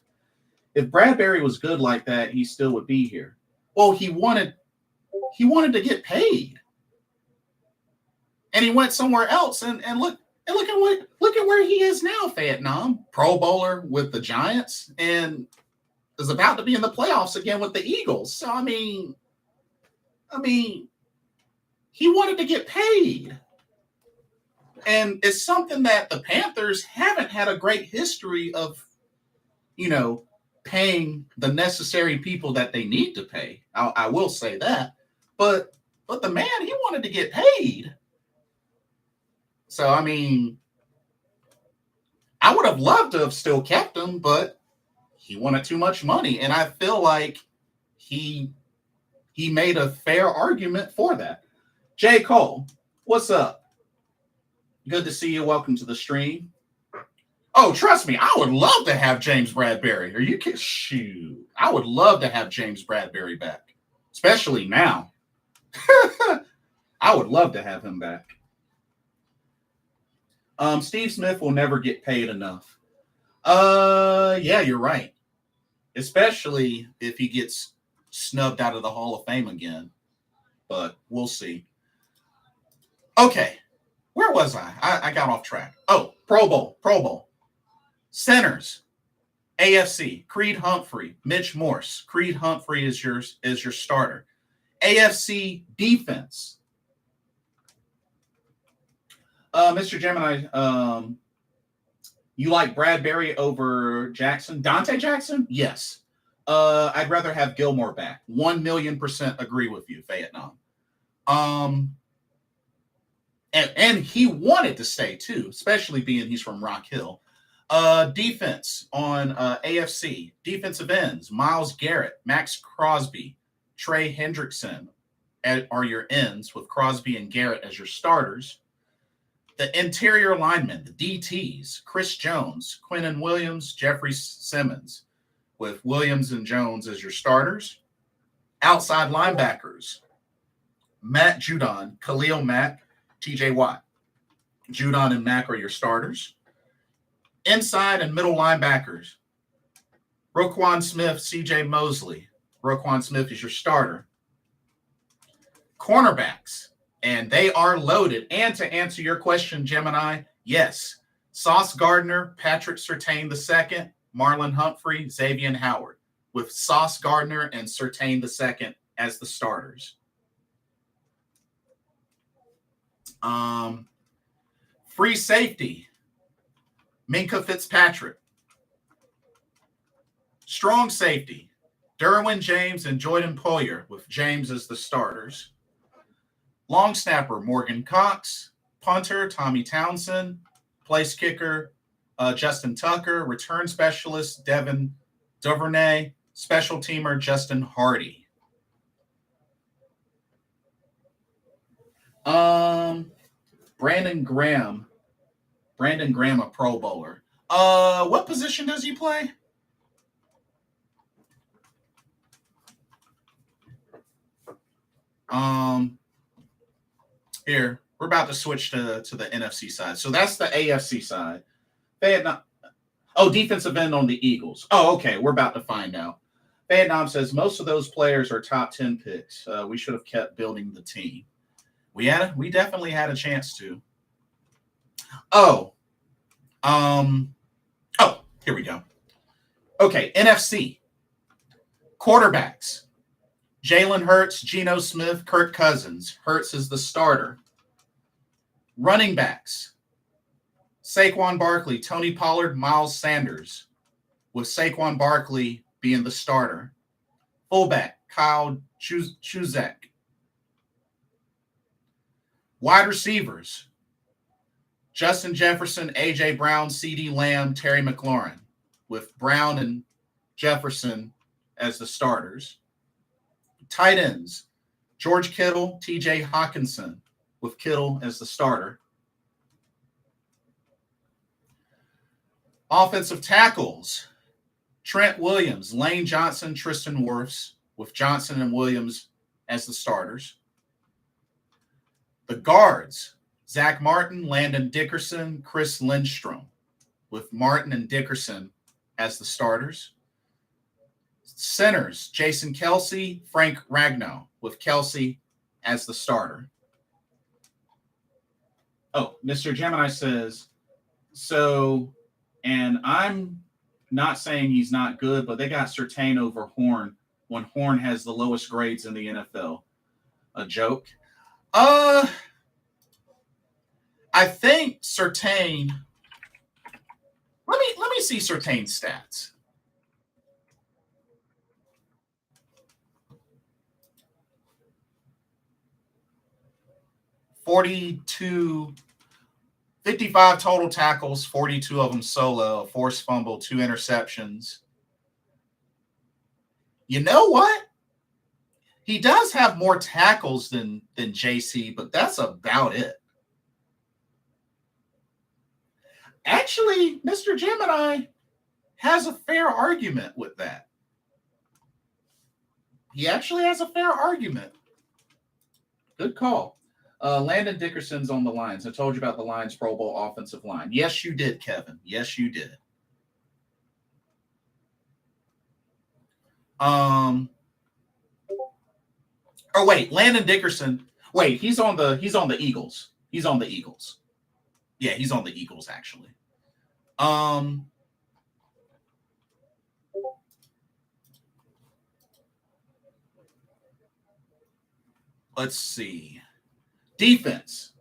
If Bradbury was good like that, he still would be here. Well, he wanted to get paid. And he went somewhere else and look at where he is now, Vietnam. Pro Bowler with the Giants and is about to be in the playoffs again with the Eagles. So I mean, he wanted to get paid. And it's something that the Panthers haven't had a great history of, paying the necessary people that they need to pay. I will say that. But the man, he wanted to get paid. So, I mean, I would have loved to have still kept him, but he wanted too much money. And I feel like he made a fair argument for that. J. Cole, what's up? Good to see you. Welcome to the stream. Oh, trust me, I would love to have James Bradbury. Are you kidding? Shoot. I would love to have James Bradbury back, especially now. I would love to have him back. Steve Smith will never get paid enough. Yeah, you're right. Especially if he gets snubbed out of the Hall of Fame again. But we'll see. Okay. Where was I? I got off track. Oh, Pro Bowl. Centers. AFC. Creed Humphrey. Mitch Morse. Creed Humphrey is your starter. AFC defense. Mr. Gemini, you like Bradbury over Jackson? Dante Jackson? Yes. I'd rather have Gilmore back. 1,000,000% agree with you, Vietnam. And he wanted to stay too, especially being he's from Rock Hill. Defense on AFC. Defensive ends, Myles Garrett, Max Crosby, Trey Hendrickson are your ends, with Crosby and Garrett as your starters. The interior linemen, the DTs, Chris Jones, Quinnen Williams, Jeffrey Simmons, with Williams and Jones as your starters. Outside linebackers, Matt Judon, Khalil Mack, TJ Watt. Judon and Mack are your starters. Inside and middle linebackers, Roquan Smith, CJ Mosley. Roquan Smith is your starter. Cornerbacks, and they are loaded. And to answer your question, Gemini, yes. Sauce Gardner, Patrick Surtain II, Marlon Humphrey, Xavier Howard, with Sauce Gardner and Surtain II as the starters. Free safety, Minkah Fitzpatrick. Strong safety, Derwin James and Jordan Poyer, with James as the starters. Long snapper, Morgan Cox. Punter, Tommy Townsend. Place kicker, Justin Tucker. Return specialist, Devin Duvernay. Special teamer, Justin Hardy. Brandon Graham, a Pro Bowler. What position does he play? Here, we're about to switch to the NFC side. So that's the AFC side. Defensive end on the Eagles. Oh, okay. We're about to find out. Vietnam says most of those players are top 10 picks. We should have kept building the team. We definitely had a chance to. Here we go. Okay, NFC. Quarterbacks. Jalen Hurts, Geno Smith, Kirk Cousins. Hurts is the starter. Running backs. Saquon Barkley, Tony Pollard, Miles Sanders, with Saquon Barkley being the starter. Fullback, Kyle Juszczyk. Wide receivers, Justin Jefferson, A.J. Brown, C.D. Lamb, Terry McLaurin, with Brown and Jefferson as the starters. Tight ends, George Kittle, T.J. Hawkinson, with Kittle as the starter. Offensive tackles, Trent Williams, Lane Johnson, Tristan Wirfs, with Johnson and Williams as the starters. The guards, Zach Martin, Landon Dickerson, Chris Lindstrom, with Martin and Dickerson as the starters. Centers, Jason Kelsey, Frank Ragnow, with Kelsey as the starter. Oh, Mr. Gemini says, and I'm not saying he's not good, but they got Surtain over Horn when Horn has the lowest grades in the NFL. A joke? I think Surtain. Let me see Surtain's stats. $42, 55 total tackles, 42 of them solo, a forced fumble, 2 interceptions. You know what? He does have more tackles than JC, but that's about it. Actually, Mr. Gemini has a fair argument with that. He actually has a fair argument. Good call. Landon Dickerson's on the lines. I told you about the Lions Pro Bowl offensive line. Yes, you did, Kevin. Yes, you did. Landon Dickerson. Wait, he's on the Eagles. He's on the Eagles. Yeah, he's on the Eagles, actually. Let's see. Defense.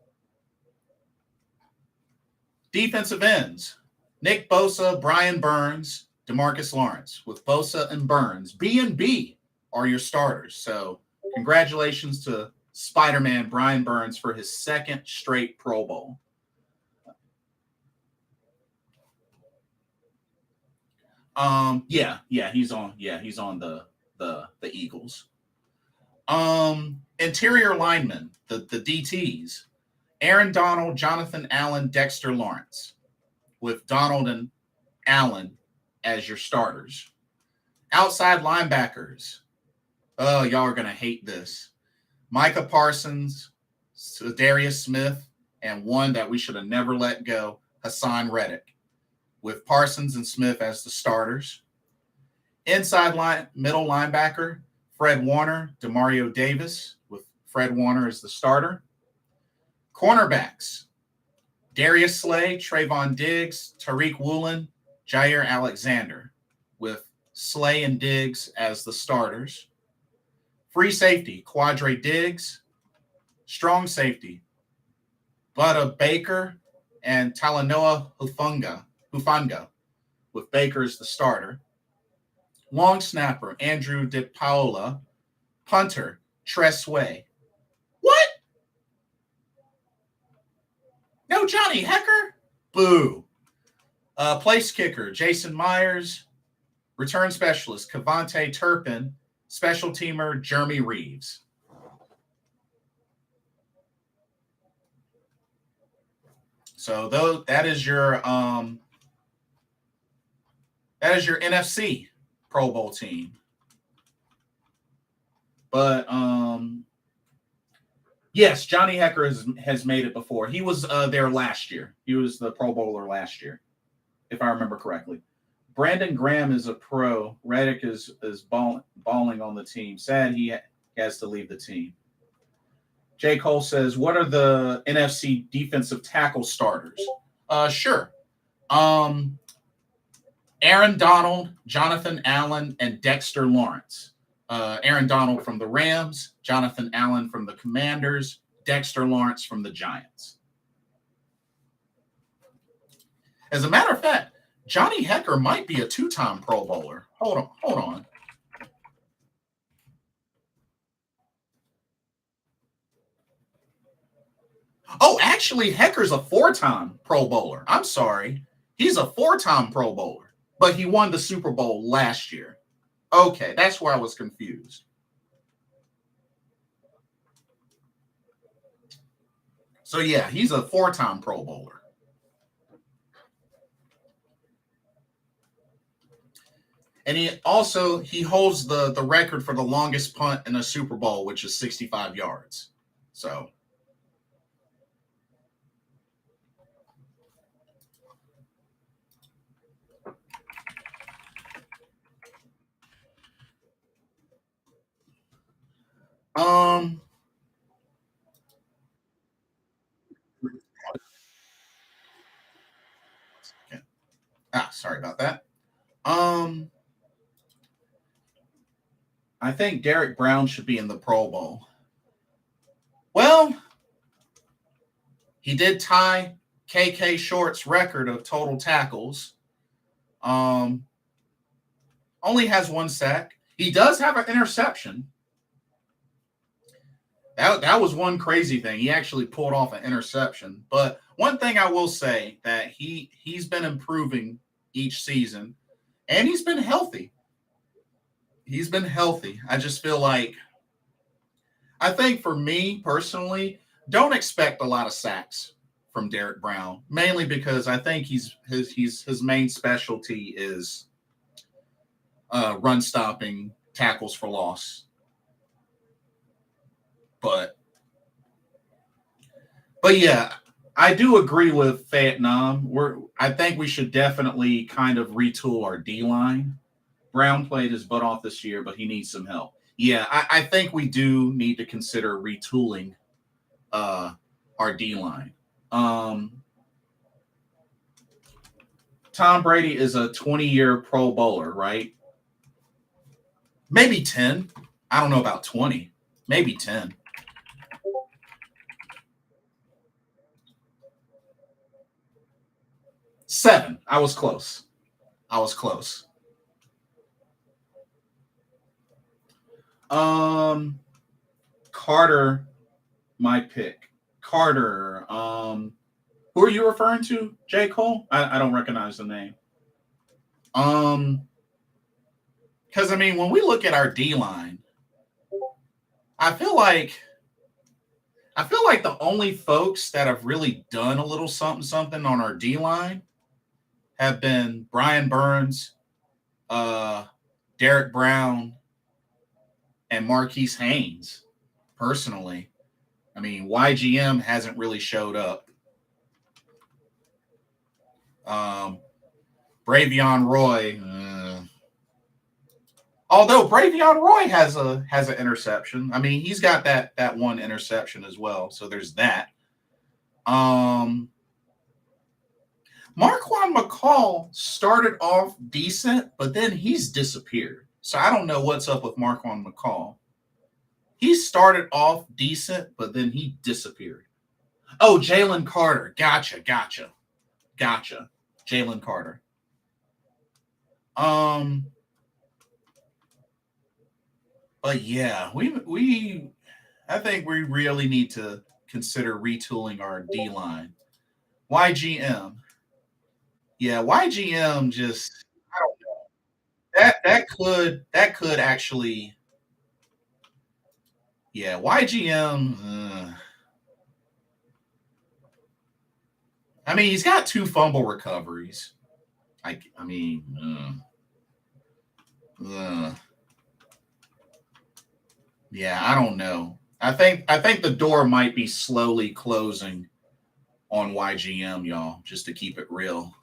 Defensive ends. Nick Bosa, Brian Burns, DeMarcus Lawrence. With Bosa and Burns, B&B are your starters. So congratulations to Spider-Man Brian Burns for his second straight Pro Bowl. He's on the Eagles. Interior linemen, the DTs, Aaron Donald, Jonathan Allen, Dexter Lawrence, with Donald and Allen as your starters. Outside linebackers, oh, y'all are going to hate this. Micah Parsons, Darius Smith, and one that we should have never let go, Hassan Reddick, with Parsons and Smith as the starters. Inside middle linebacker, Fred Warner, Demario Davis, with Fred Warner as the starter. Cornerbacks, Darius Slay, Trayvon Diggs, Tariq Woolen, Jair Alexander, with Slay and Diggs as the starters. Free safety, Quadre Diggs. Strong safety, Butta Baker and Talanoa Hufanga, with Baker as the starter. Long snapper, Andrew DePaola. Punter, Tress Way. What? No Johnny Hecker? Boo. Place kicker, Jason Myers. Return specialist, Cavante Turpin. Special teamer, Jeremy Reeves. So that is your NFC Pro Bowl team. But yes, Johnny Hecker has made it before. He was there last year. He was the Pro Bowler last year, if I remember correctly. Brandon Graham is a pro. Reddick is balling on the team. Sad he has to leave the team. J. Cole says, what are the NFC defensive tackle starters? Sure. Aaron Donald, Jonathan Allen, and Dexter Lawrence. Aaron Donald from the Rams, Jonathan Allen from the Commanders, Dexter Lawrence from the Giants. As a matter of fact, Johnny Hecker might be a two-time Pro Bowler. Hold on. Oh, actually, Hecker's a four-time Pro Bowler. I'm sorry. He's a four-time Pro Bowler, but he won the Super Bowl last year. Okay, that's where I was confused. So, yeah, he's a four-time Pro Bowler. And he holds the record for the longest punt in a Super Bowl, which is 65 yards. So, sorry about that. I think Derek Brown should be in the Pro Bowl. Well, he did tie KK Short's record of total tackles. Only has one sack. He does have an interception. That was one crazy thing. He actually pulled off an interception. But one thing I will say that he's been improving each season, and he's been healthy. I just feel like, I think for me personally, don't expect a lot of sacks from Derek Brown, mainly because I think his main specialty is run stopping, tackles for loss. But yeah, I do agree with Vietnam. I think we should definitely kind of retool our D-line. Brown played his butt off this year, but he needs some help. Yeah, I think we do need to consider retooling our D-line. Tom Brady is a 20-year Pro Bowler, right? Maybe 10. I don't know about 20. Maybe 10. Seven. I was close. Carter, my pick. Carter. Who are you referring to? J. Cole? I don't recognize the name. Because I mean, when we look at our D line, I feel like the only folks that have really done a little something on our D line have been Brian Burns, Derek Brown, and Marquise Haynes. Personally, I mean, YGM hasn't really showed up. Bravion Roy, although Bravion Roy has an interception. I mean, he's got that one interception as well. So there's that. Marquan McCall started off decent, but then he's disappeared. So I don't know what's up with Marquan McCall. He started off decent, but then he disappeared. Oh, Jalen Carter. Gotcha. Jalen Carter. But yeah, I think we really need to consider retooling our D line. YGM. Yeah, YGM just I don't know. That could actually yeah, YGM I mean, he's got 2 fumble recoveries. I mean, yeah, I don't know. I think the door might be slowly closing on YGM, y'all, just to keep it real.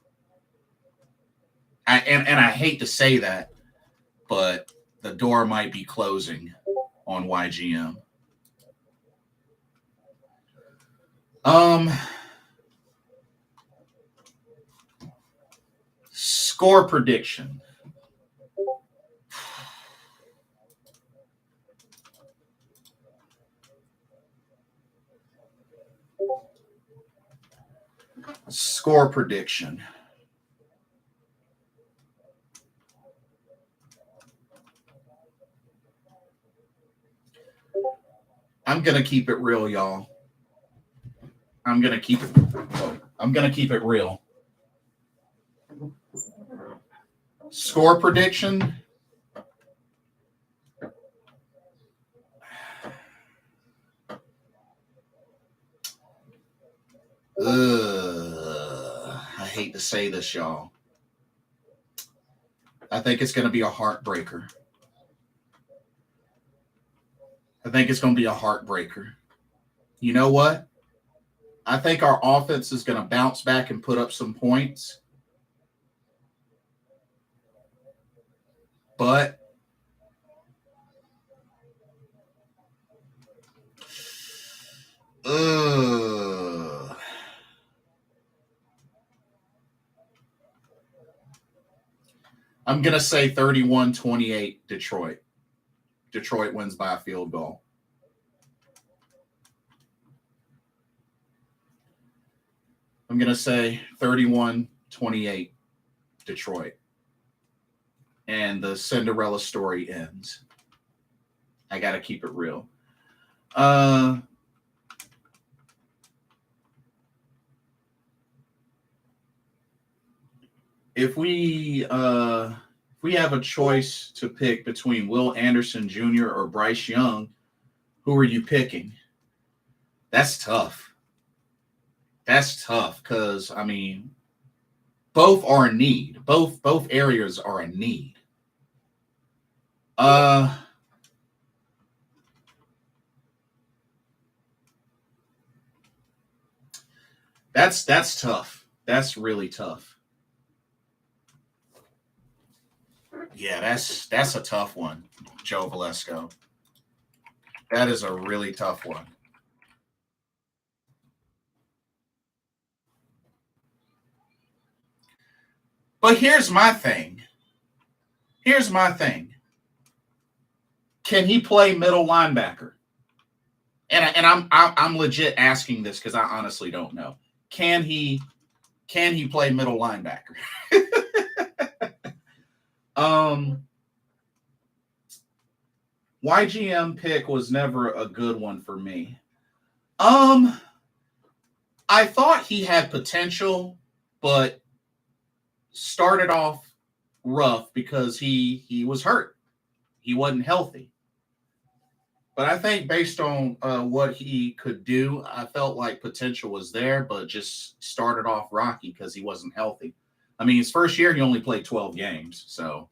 And I hate to say that, but the door might be closing on YGM. Score prediction. Score prediction. I'm going to keep it real, y'all. I'm going to keep it real. Score prediction. I hate to say this, y'all. I think it's going to be a heartbreaker. You know what? I think our offense is going to bounce back and put up some points. But I'm going to say 31-28 Detroit. Detroit wins by a field goal. I'm going to say 31-28 Detroit. And the Cinderella story ends. I got to keep it real. If we have a choice to pick between Will Anderson Jr. or Bryce Young, who are you picking? That's tough. Because I mean, both are in need. Both areas are in need. That's tough. That's really tough. Yeah, that's a tough one, Joe Valesco. That is a really tough one. But here's my thing. Can he play middle linebacker? And I'm legit asking this because I honestly don't know. Can he play middle linebacker? YGM pick was never a good one for me. I thought he had potential, but started off rough because he was hurt. He wasn't healthy. But I think based on what he could do, I felt like potential was there, but just started off rocky because he wasn't healthy. I mean, his first year, he only played 12 games. So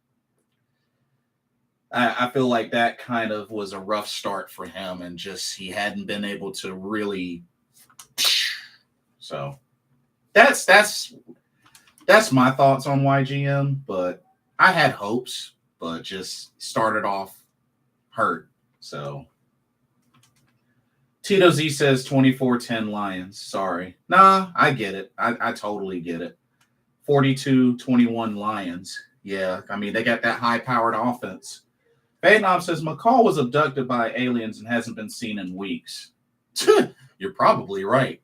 I feel like that kind of was a rough start for him, and just he hadn't been able to really. So that's my thoughts on YGM, but I had hopes, but just started off hurt. So Tito Z says 24-10 Lions. Sorry. Nah, I get it. I totally get it. 42-21 Lions. Yeah, I mean, they got that high-powered offense. Vietnam says McCall was abducted by aliens and hasn't been seen in weeks. You're probably right.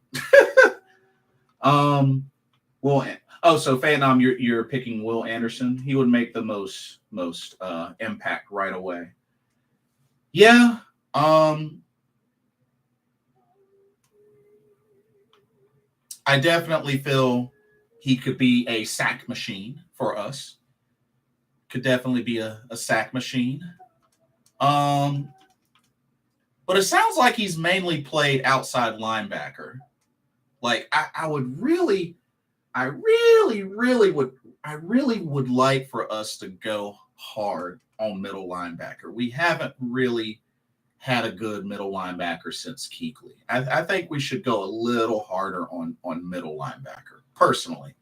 So Vietnam, you're picking Will Anderson. He would make the most impact right away. Yeah. I definitely feel he could be a sack machine for us. Could definitely be a sack machine. But it sounds like he's mainly played outside linebacker. Like I really would like for us to go hard on middle linebacker. We haven't really had a good middle linebacker since Kuechly. I think we should go a little harder on middle linebacker, personally.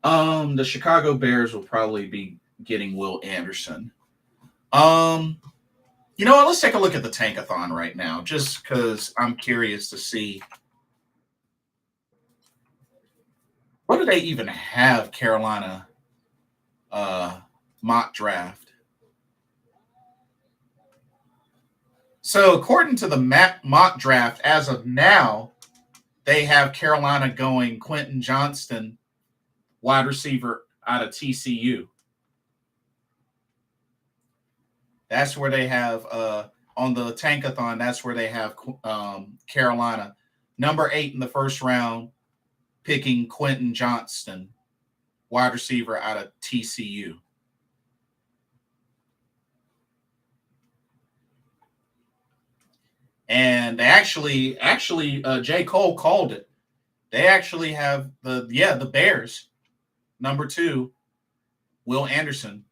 The Chicago Bears will probably be getting Will Anderson. You know what? Let's take a look at the Tankathon right now, just because I'm curious to see what do they even have Carolina mock draft. So according to the mock draft, as of now, they have Carolina going Quentin Johnston, wide receiver out of TCU. That's where they have on the Tankathon. That's where they have Carolina, number 8 in the first round, picking Quentin Johnston, wide receiver out of TCU. And they actually, J. Cole called it. They actually have the Bears, number 2, Will Anderson.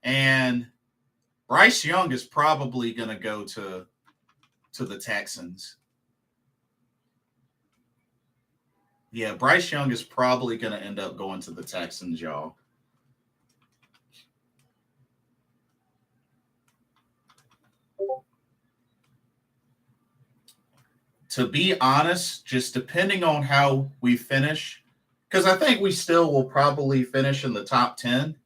And Bryce Young is probably going to go to the Texans. Yeah, Bryce Young is probably going to end up going to the Texans, y'all. To be honest, just depending on how we finish, because I think we still will probably finish in the top 10.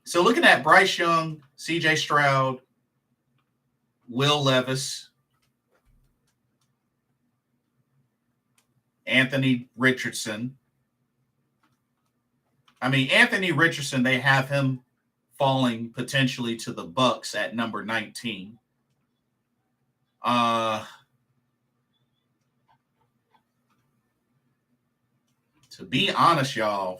So looking at Bryce Young, CJ Stroud, Will Levis, Anthony Richardson. Anthony Richardson, they have him falling potentially to the Bucs at number 19. To be honest, y'all,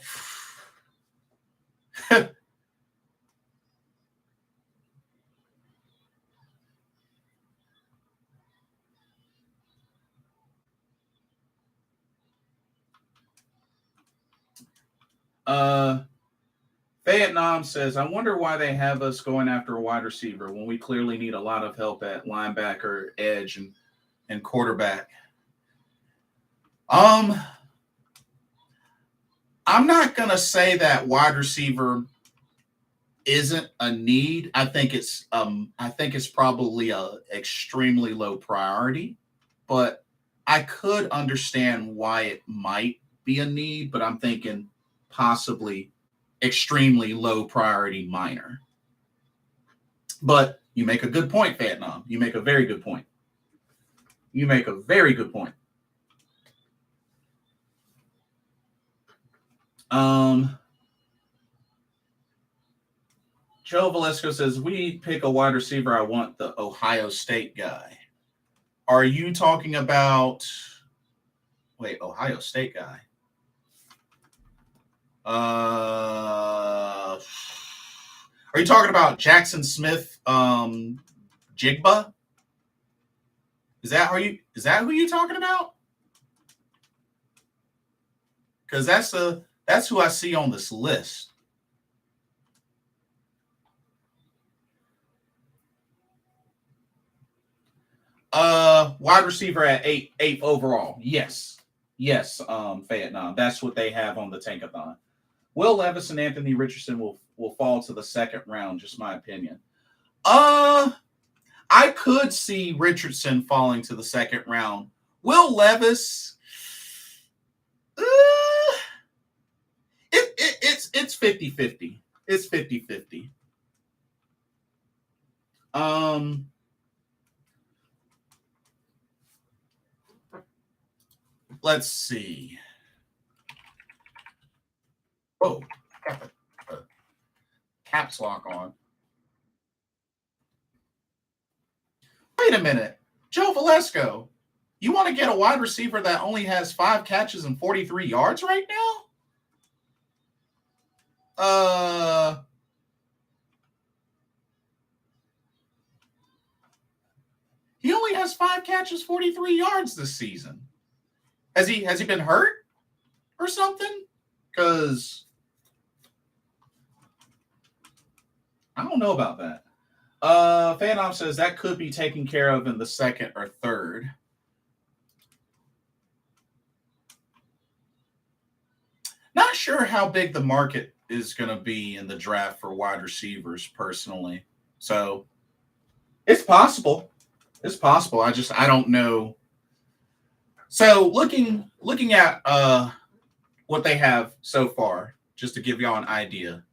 Vietnam says, I wonder why they have us going after a wide receiver when we clearly need a lot of help at linebacker, edge, and quarterback. I'm not going to say that wide receiver isn't a need. I think it's probably a extremely low priority, but I could understand why it might be a need, but I'm thinking possibly extremely low priority minor. But you make a good point, Vietnam. You make a very good point. You make a very good point. Joe Valesco says, we pick a wide receiver. I want the Ohio State guy. Are you talking about Ohio State guy? Are you talking about Jackson Smith Jigba? Is that who you're talking about? Because that's who I see on this list. Wide receiver at eighth overall. Yes, Vietnam. That's what they have on the Tankathon. Will Levis and Anthony Richardson will fall to the second round, just my opinion. I could see Richardson falling to the second round. Will Levis, it's 50-50. It's 50-50. Let's see. Oh, got the caps lock on. Wait a minute. Joe Valesco, you want to get a wide receiver that only has 5 catches and 43 yards right now? He only has 5 catches, 43 yards this season. Has he been hurt or something? Because I don't know about that. Phantom says that could be taken care of in the second or third. Not sure how big the market is going to be in the draft for wide receivers personally. So it's possible. It's possible. I don't know. So looking at what they have so far, just to give y'all an idea.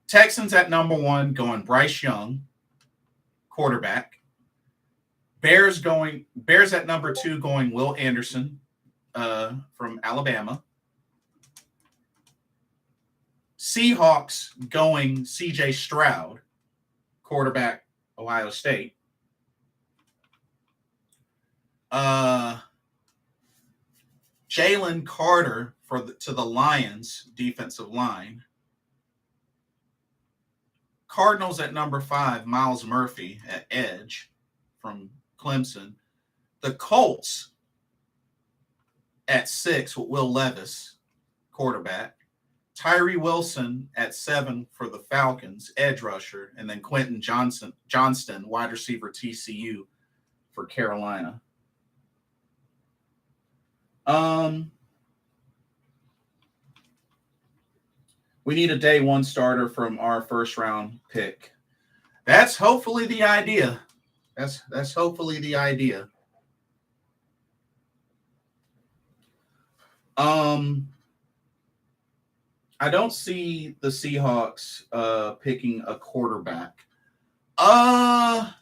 Texans at number 1 going Bryce Young, quarterback. Bears at number 2 going Will Anderson from Alabama. Seahawks going CJ Stroud, quarterback, Ohio State. Jalen Carter to the Lions defensive line. Cardinals at number 5, Miles Murphy at edge from Clemson. The Colts at 6 with Will Levis, quarterback. Tyree Wilson at 7 for the Falcons, edge rusher. And then Quentin Johnston, wide receiver TCU for Carolina. We need a day 1 starter from our first round pick. That's hopefully the idea. That's hopefully the idea. I don't see the Seahawks picking a quarterback. Well,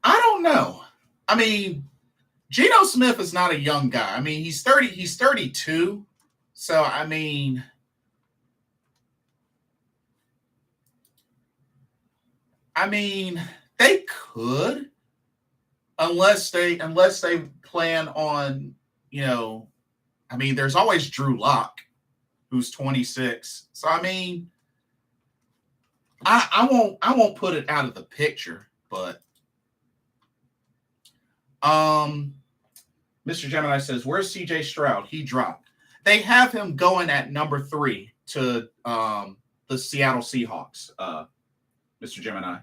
I don't know. I mean, Geno Smith is not a young guy. I mean, he's 32. So, I mean, they could, unless they plan on, there's always Drew Lock, who's 26. So, I mean, I won't put it out of the picture, but Mr. Gemini says, where's CJ Stroud? He dropped. They have him going at number 3 to the Seattle Seahawks, Mr. Gemini.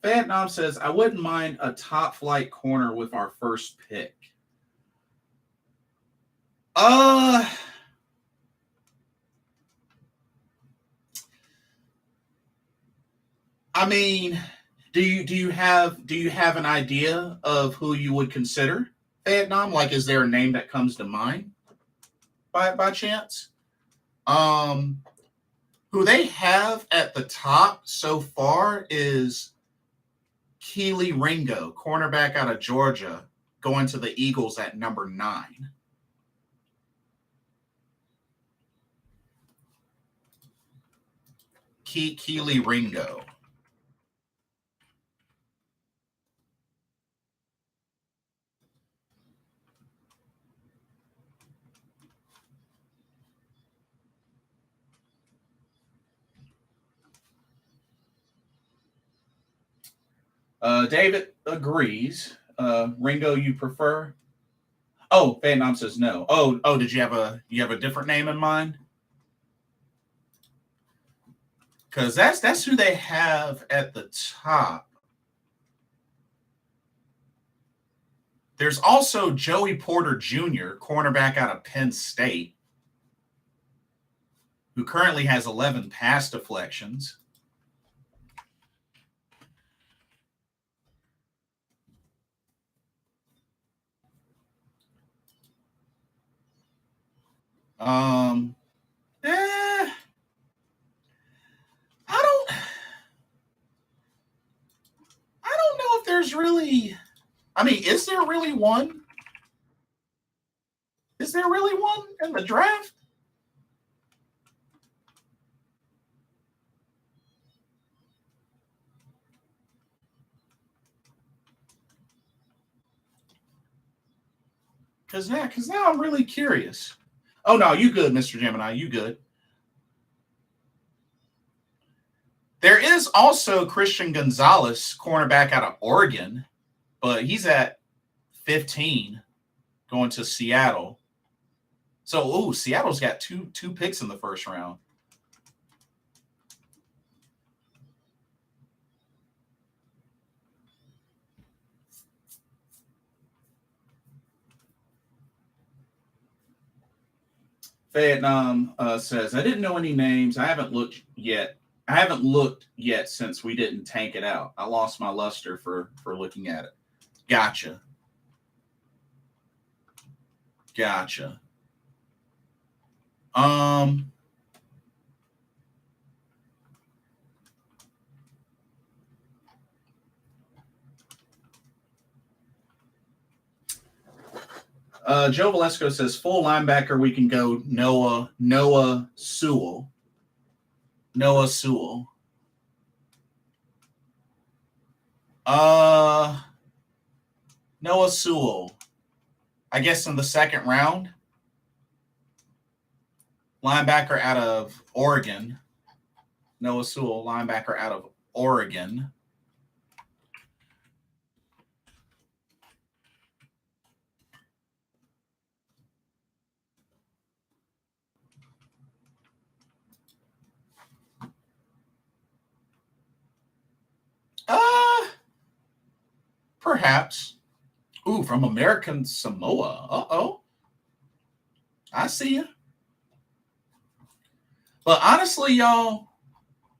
Vietnam says, I wouldn't mind a top flight corner with our first pick. I mean, do you have an idea of who you would consider Vietnam? Like, is there a name that comes to mind by chance? Um, who they have at the top so far is Keely Ringo, cornerback out of Georgia, going to the Eagles at number 9. Keely Ringo. David agrees. Ringo, you prefer? Oh, Vietnam says no. Oh, did you have a different name in mind? Because that's who they have at the top. There's also Joey Porter Jr., cornerback out of Penn State, who currently has 11 pass deflections. Um, eh, I don't know if there's really. I mean, is there really one? Is there really one in the draft? Because now I'm really curious. Oh no, you good, Mr. Gemini? You good? There is also Christian Gonzalez, cornerback out of Oregon, but he's at 15, going to Seattle. So, Seattle's got two picks in the first round. Vietnam says, I didn't know any names. I haven't looked yet since we didn't tank it out. I lost my luster for looking at it. Gotcha. Joe Valesco says full linebacker. We can go Noah Sewell. Noah Sewell. Noah Sewell. I guess in the second round. Linebacker out of Oregon. Noah Sewell, linebacker out of Oregon. Perhaps. Ooh, from American Samoa. Uh-oh. I see you. But honestly, y'all,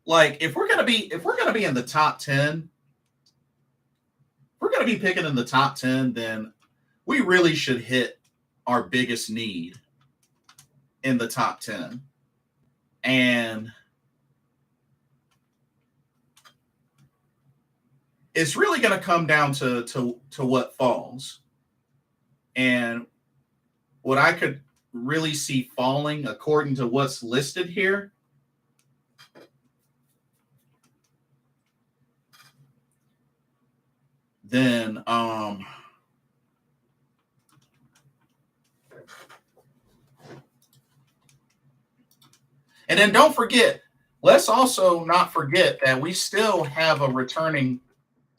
like if we're gonna be in the top 10, if we're gonna be picking in the top 10, then we really should hit our biggest need in the top 10. And it's really going to come down to what falls. And what I could really see falling according to what's listed here, then and then don't forget, let's also not forget that we still have a returning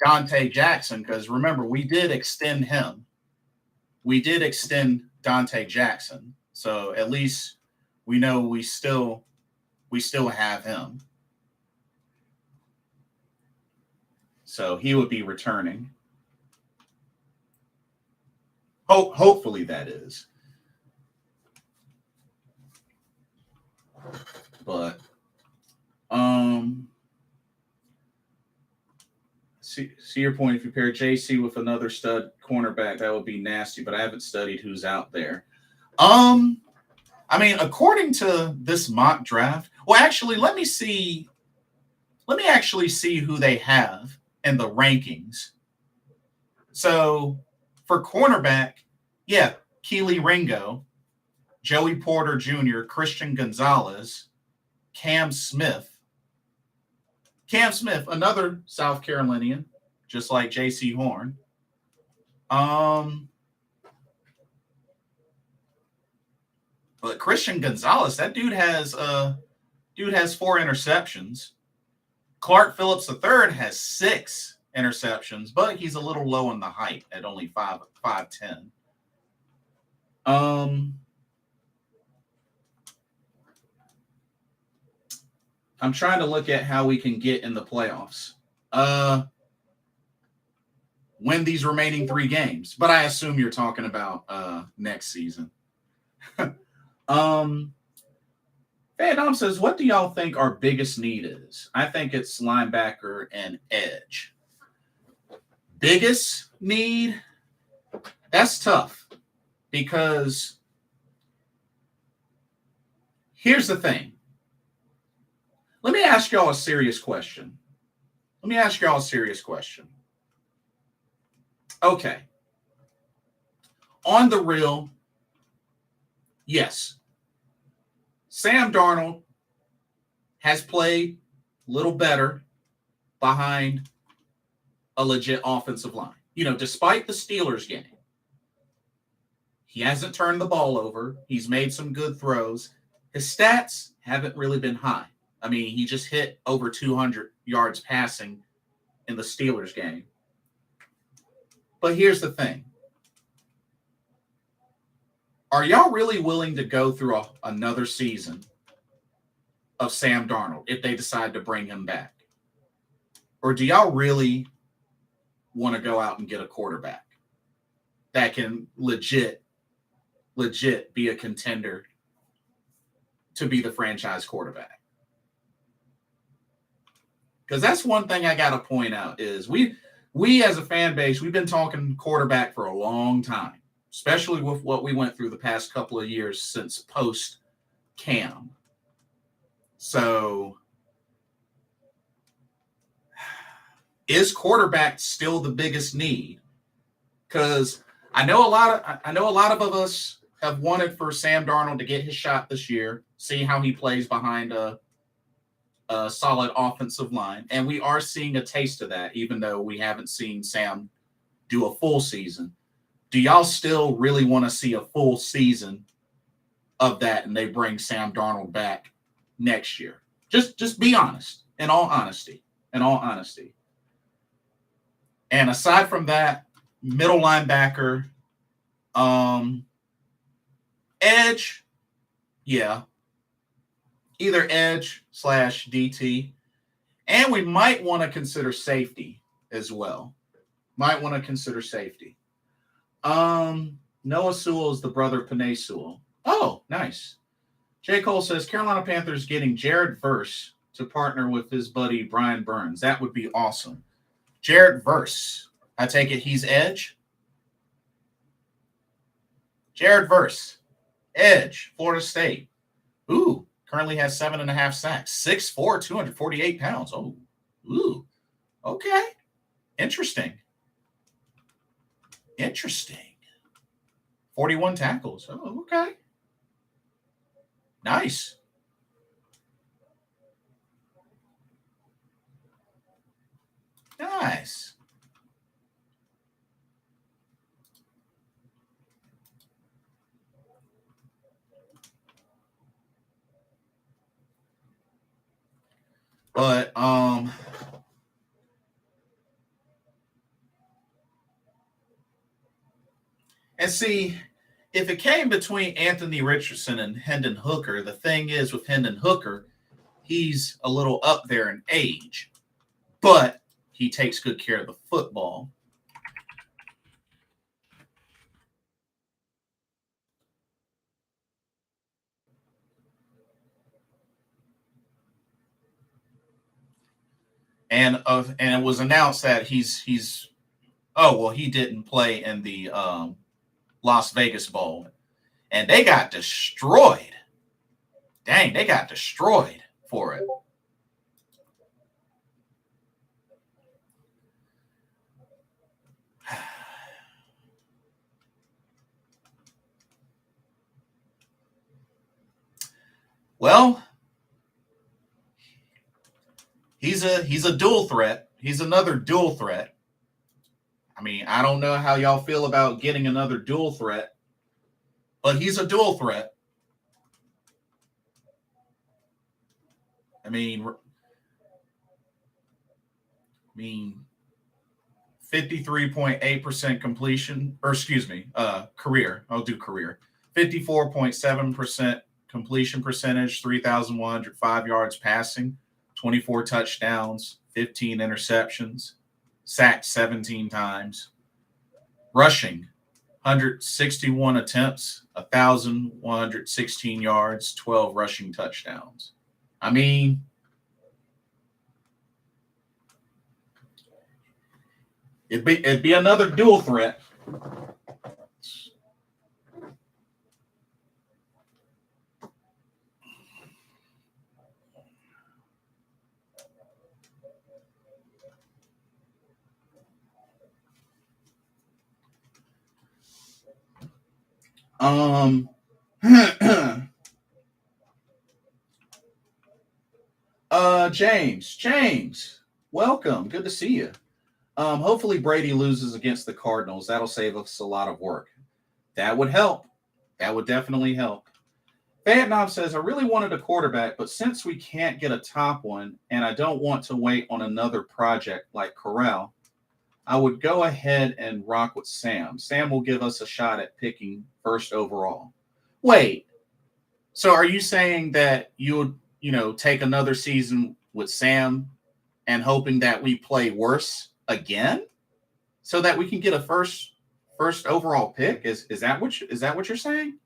Dante Jackson, because remember, we did extend him. We did extend Dante Jackson. So at least we know we still have him. So he would be returning. Hopefully that is. But see your point. If you pair JC with another stud cornerback, that would be nasty. But I haven't studied who's out there. I mean, according to this mock draft, well, actually, let me see. Let me actually see who they have in the rankings. So for cornerback, yeah, Keely Ringo, Joey Porter Jr., Christian Gonzalez, Cam Smith. Cam Smith, another South Carolinian, just like J.C. Horn. But Christian Gonzalez, that dude has 4 interceptions. Clark Phillips III has 6 interceptions, but he's a little low on the height at only 5'10". I'm trying to look at how we can get in the playoffs. Win these remaining 3 games, but I assume you're talking about next season. Van Dom says, what do y'all think our biggest need is? I think it's linebacker and edge. Biggest need? That's tough because here's the thing. Let me ask y'all a serious question. Okay. On the real, yes. Sam Darnold has played a little better behind a legit offensive line. Despite the Steelers game, he hasn't turned the ball over. He's made some good throws. His stats haven't really been high. I mean, he just hit over 200 yards passing in the Steelers game. But here's the thing. Are y'all really willing to go through another season of Sam Darnold if they decide to bring him back? Or do y'all really want to go out and get a quarterback that can legit be a contender to be the franchise quarterback? Because that's one thing I got to point out is we as a fan base, we've been talking quarterback for a long time, especially with what we went through the past couple of years since post-Cam. So is quarterback still the biggest need? Because I know a lot of us have wanted for Sam Darnold to get his shot this year, see how he plays behind a solid offensive line. And we are seeing a taste of that, even though we haven't seen Sam do a full season. Do y'all still really want to see a full season of that and they bring Sam Darnold back next year? Just be honest, in all honesty. And aside from that, middle linebacker, edge, yeah. Either edge / DT. And we might want to consider safety as well. Noah Sewell is the brother of Penei Sewell. Oh, nice. J. Cole says Carolina Panthers getting Jared Verse to partner with his buddy Brian Burns. That would be awesome. Jared Verse. I take it he's edge? Jared Verse. Edge. Florida State. Ooh. Currently has 7.5 sacks. 6'4", 248 pounds. Oh. Ooh. Okay. Interesting. 41 tackles. Oh, okay. Nice. But and see, if it came between Anthony Richardson and Hendon Hooker, the thing is with Hendon Hooker, he's a little up there in age, but he takes good care of the football. and it was announced that he's oh well he didn't play in the Las Vegas Bowl, and they got destroyed. Dang, they got destroyed for it. Well, he's a dual threat. He's another dual threat. I mean, I don't know how y'all feel about getting another dual threat, but he's a dual threat. I mean 53.8% completion, or excuse me, career. I'll do career. 54.7% completion percentage, 3,105 yards passing, 24 touchdowns, 15 interceptions, sacked 17 times. Rushing, 161 attempts, 1,116 yards, 12 rushing touchdowns. I mean, it'd be another dual threat. James, welcome. Good to see you. Hopefully Brady loses against the Cardinals. That'll save us a lot of work. That would help. That would definitely help. Vietnam says, I really wanted a quarterback, but since we can't get a top one and I don't want to wait on another project like Corral, I would go ahead and rock with Sam. Sam will give us a shot at picking first overall. Wait, so are you saying that you would, take another season with Sam and hoping that we play worse again so that we can get a first overall pick? Is that what you're saying?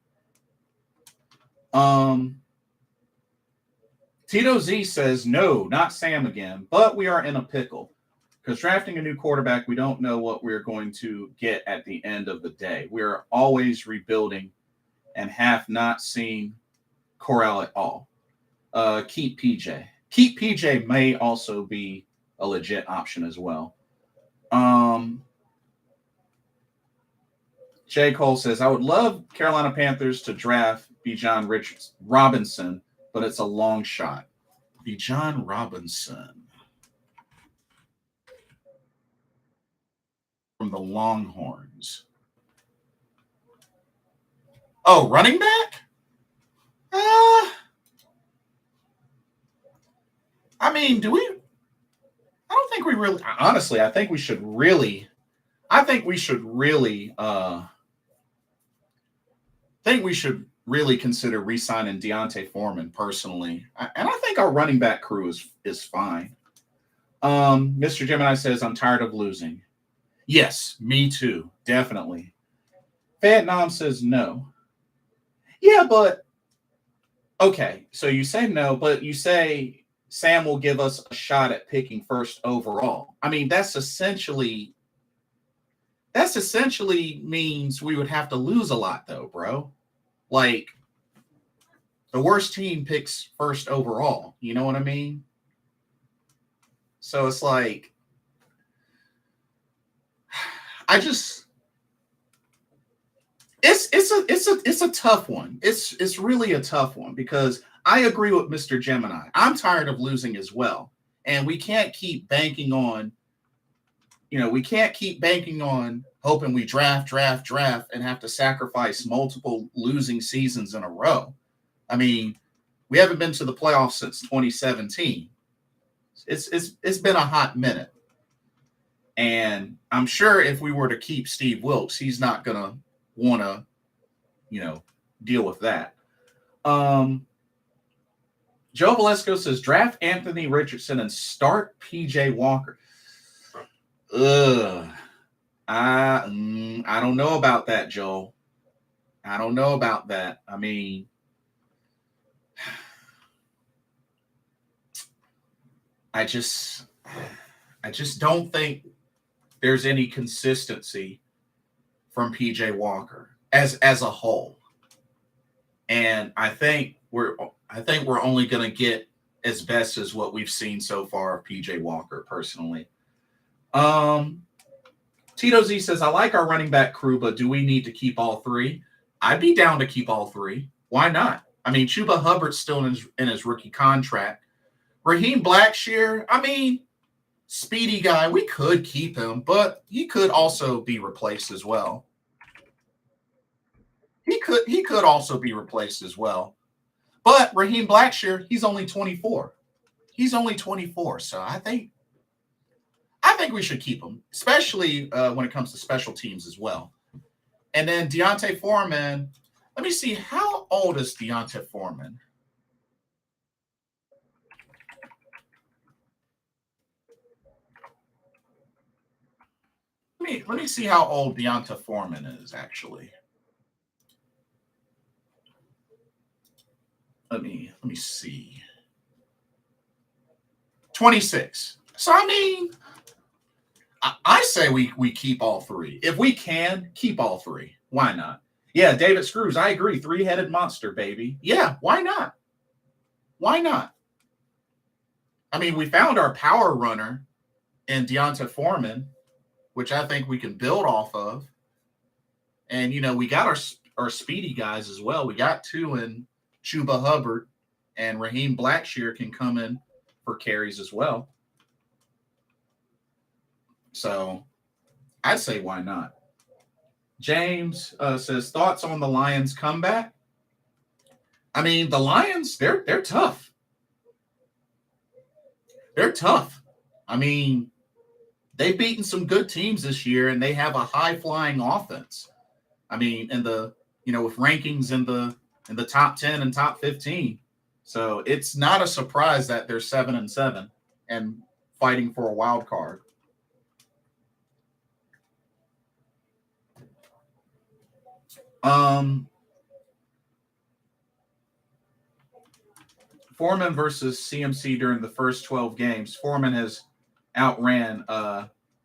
Tito Z says, no, not Sam again, but we are in a pickle because drafting a new quarterback, we don't know what we're going to get at the end of the day. We're always rebuilding and have not seen Corral at all. Keep PJ. Keep PJ may also be a legit option as well. J. Cole says, I would love Carolina Panthers to draft Bijan Robinson, but it's a long shot. Bijan Robinson from the Longhorns. Oh, running back? I mean, do we? I don't think we really. Honestly, I think we should really consider re-signing Deontay Foreman personally, and I think our running back crew is fine. Mr. Gemini says, I'm tired of losing. Yes, me too, definitely. Vietnam says no. Yeah, but okay, so you say no, but you say Sam will give us a shot at picking first overall. I mean, that's essentially means we would have to lose a lot, though, bro. Like, the worst team picks first overall. You know what I mean? So it's like, it's a tough one. It's really a tough one because I agree with Mr. Gemini. I'm tired of losing as well, and we can't keep banking on. We can't keep banking on hoping we draft, and have to sacrifice multiple losing seasons in a row. I mean, we haven't been to the playoffs since 2017. It's been a hot minute. And I'm sure if we were to keep Steve Wilkes, he's not going to want to, deal with that. Joe Valesco says, draft Anthony Richardson and start PJ Walker. I don't know about that, Joel. I don't know about that. I mean, I I just don't think there's any consistency from PJ Walker as a whole. And I think we're only going to get as best as what we've seen so far of PJ Walker personally. Tito Z says, I like our running back crew, but do we need to keep all three? I'd be down to keep all three. Why not? I mean, Chuba Hubbard's still in his rookie contract. Raheem Blackshear, I mean, speedy guy, we could keep him, but he could also be replaced as well. He could also be replaced as well. But Raheem Blackshear, he's only 24. He's only 24, so I think we should keep him, especially when it comes to special teams as well. And then Deontay Foreman, let me see, how old is Deontay Foreman? Let me see how old Deontay Foreman is, actually. Let me see. 26. So, I mean, I say we keep all three. If we can, keep all three. Why not? Yeah, David Screws, I agree. Three-headed monster, baby. Yeah, why not? Why not? I mean, we found our power runner in Deontay Foreman, which I think we can build off of. And, you know, we got our speedy guys as well. We got two in Chuba Hubbard, and Raheem Blackshear can come in for carries as well. So I'd say why not? James says, thoughts on the Lions comeback? I mean, the Lions, they're tough. They're tough. I mean, they've beaten some good teams this year, and they have a high-flying offense. I mean, with rankings in the top 10 and top 15. So it's not a surprise that they're 7-7 and fighting for a wild card. Foreman versus CMC during the first 12 games. Foreman has outran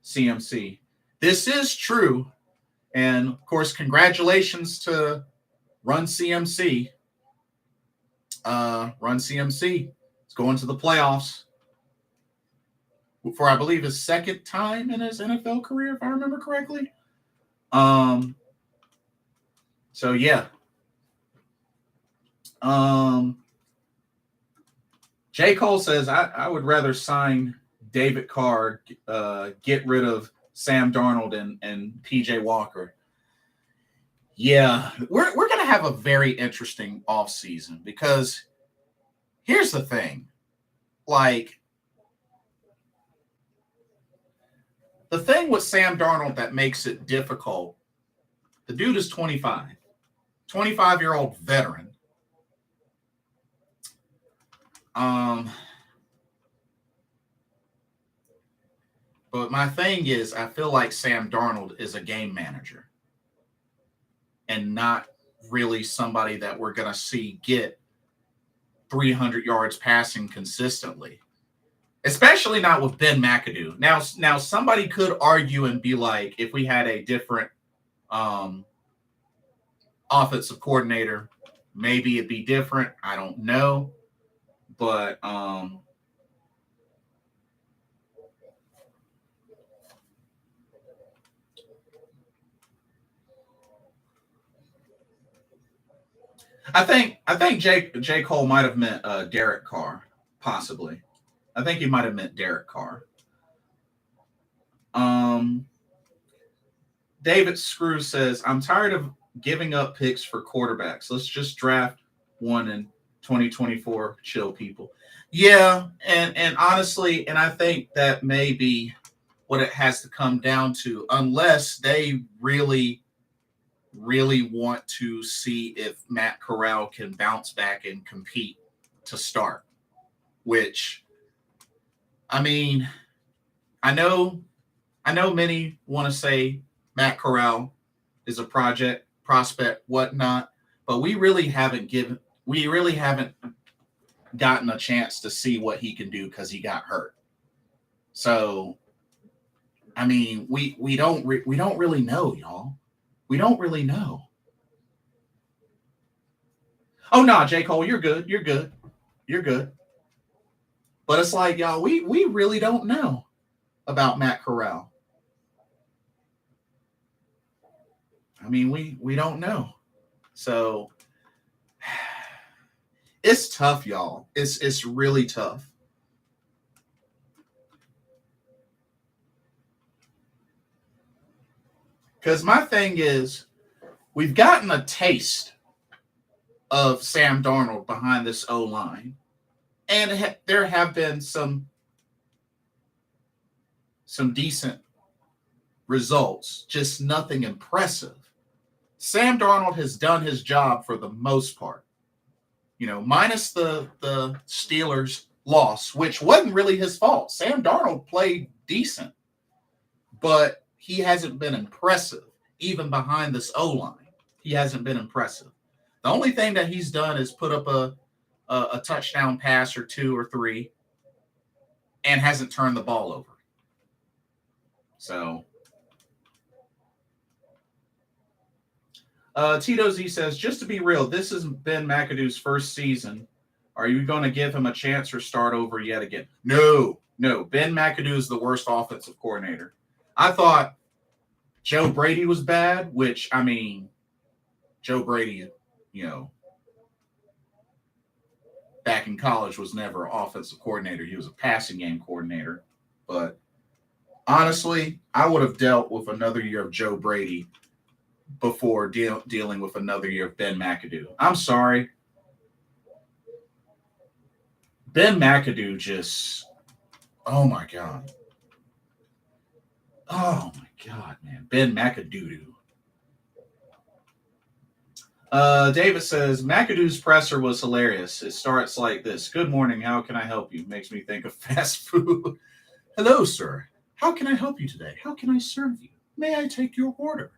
CMC. This is true. And, of course, congratulations to Run CMC. Run CMC. It's going to the playoffs for, I believe, his second time in his NFL career, if I remember correctly. So, yeah. J. Cole says, I would rather sign David Carr, get rid of Sam Darnold and PJ Walker. Yeah, we're going to have a very interesting offseason because here's the thing. Like, the thing with Sam Darnold that makes it difficult, the dude is 25-year-old veteran. But my thing is, I feel like Sam Darnold is a game manager and not really somebody that we're going to see get 300 yards passing consistently, especially not with Ben McAdoo. Now somebody could argue and be like, if we had a different offensive coordinator, maybe it'd be different. I don't know. But I think J. Cole might have meant Derek Carr, possibly. I think he might have meant Derek Carr. David Screws says, I'm tired of giving up picks for quarterbacks. Let's just draft one in 2024. Chill, people. Yeah, and honestly, and I think that may be what it has to come down to, unless they really want to see if Matt Corral can bounce back and compete to start, which, I mean, I know many want to say Matt Corral is a prospect, whatnot, but we really haven't gotten a chance to see what he can do because he got hurt. So, I mean, we don't really know, y'all. We don't really know. Oh no, J. Cole, you're good. You're good. You're good. But it's like, y'all, we really don't know about Matt Corral. I mean, we don't know. So it's tough, y'all. It's really tough. Because my thing is, we've gotten a taste of Sam Darnold behind this O line, and there have been some decent results, just nothing impressive. Sam Darnold has done his job for the most part, minus the Steelers' loss, which wasn't really his fault. Sam Darnold played decent, but he hasn't been impressive, even behind this O line. He hasn't been impressive. The only thing that he's done is put up a touchdown pass or 2 or 3, and hasn't turned the ball over. So, Tito Z says, just to be real, this is Ben McAdoo's first season. Are you going to give him a chance or start over yet again? No. Ben McAdoo is the worst offensive coordinator. I thought Joe Brady was bad, which, I mean, Joe Brady, back in college was never an offensive coordinator. He was a passing game coordinator. But honestly, I would have dealt with another year of Joe Brady before dealing with another year of Ben McAdoo. I'm sorry. Ben McAdoo just, oh my God. Oh my God, man. Ben McAdoo. David says, McAdoo's presser was hilarious. It starts like this. Good morning. How can I help you? Makes me think of fast food. Hello, sir. How can I help you today? How can I serve you? May I take your order?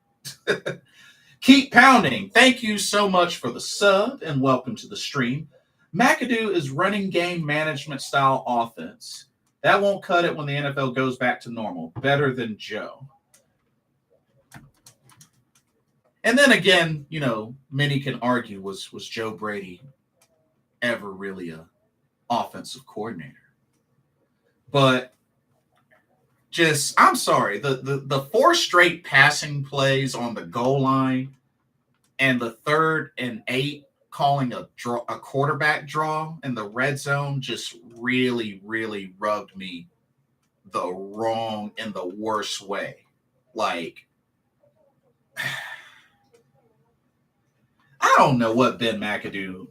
Keep pounding. Thank you so much for the sub and welcome to the stream. McAdoo is running game management style offense. That won't cut it when the NFL goes back to normal. Better than Joe. And then again, many can argue, was Joe Brady ever really a offensive coordinator? But just, I'm sorry, the 4 straight passing plays on the goal line and the 3rd and 8 calling a quarterback draw in the red zone just really, really rubbed me the wrong in the worst way. Like, I don't know what Ben McAdoo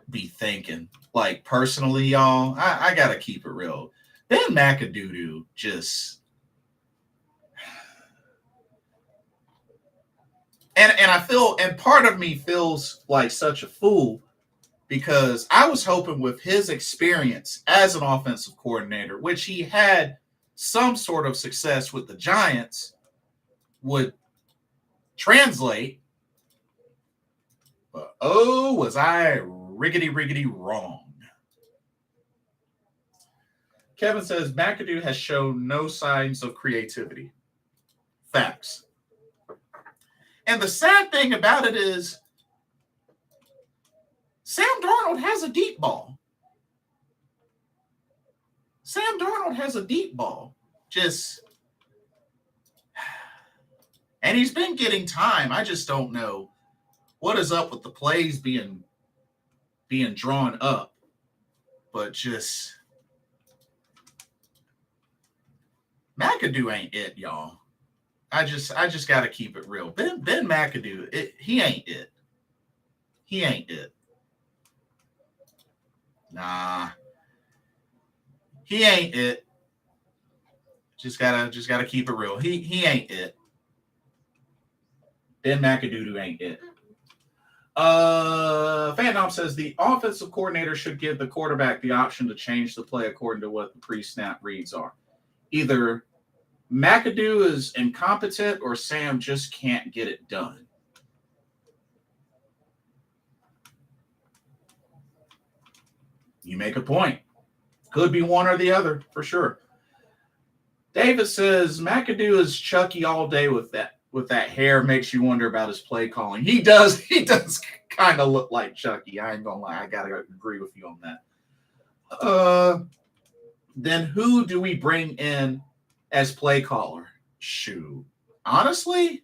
be thinking. Like, personally, y'all, I got to keep it real. Ben McAdoo just... And I feel, and part of me feels like such a fool because I was hoping with his experience as an offensive coordinator, which he had some sort of success with the Giants, would translate. But oh, was I riggedy wrong. Kevin says McAdoo has shown no signs of creativity. Facts. And the sad thing about it is Sam Darnold has a deep ball. Sam Darnold has a deep ball. And he's been getting time. I just don't know what is up with the plays being drawn up. But just McAdoo ain't it, y'all. I just got to keep it real. Ben McAdoo, he ain't it. He ain't it. Nah. He ain't it. Just gotta keep it real. He ain't it. Ben McAdoo ain't it. Phantom says the offensive coordinator should give the quarterback the option to change the play according to what the pre-snap reads are. Either McAdoo is incompetent or Sam just can't get it done. You make a point. Could be one or the other, for sure. David says McAdoo is Chucky all day with that hair. Makes you wonder about his play calling. He does kind of look like Chucky. I ain't gonna lie. I gotta agree with you on that. Then who do we bring in as play caller? Shoot. Honestly,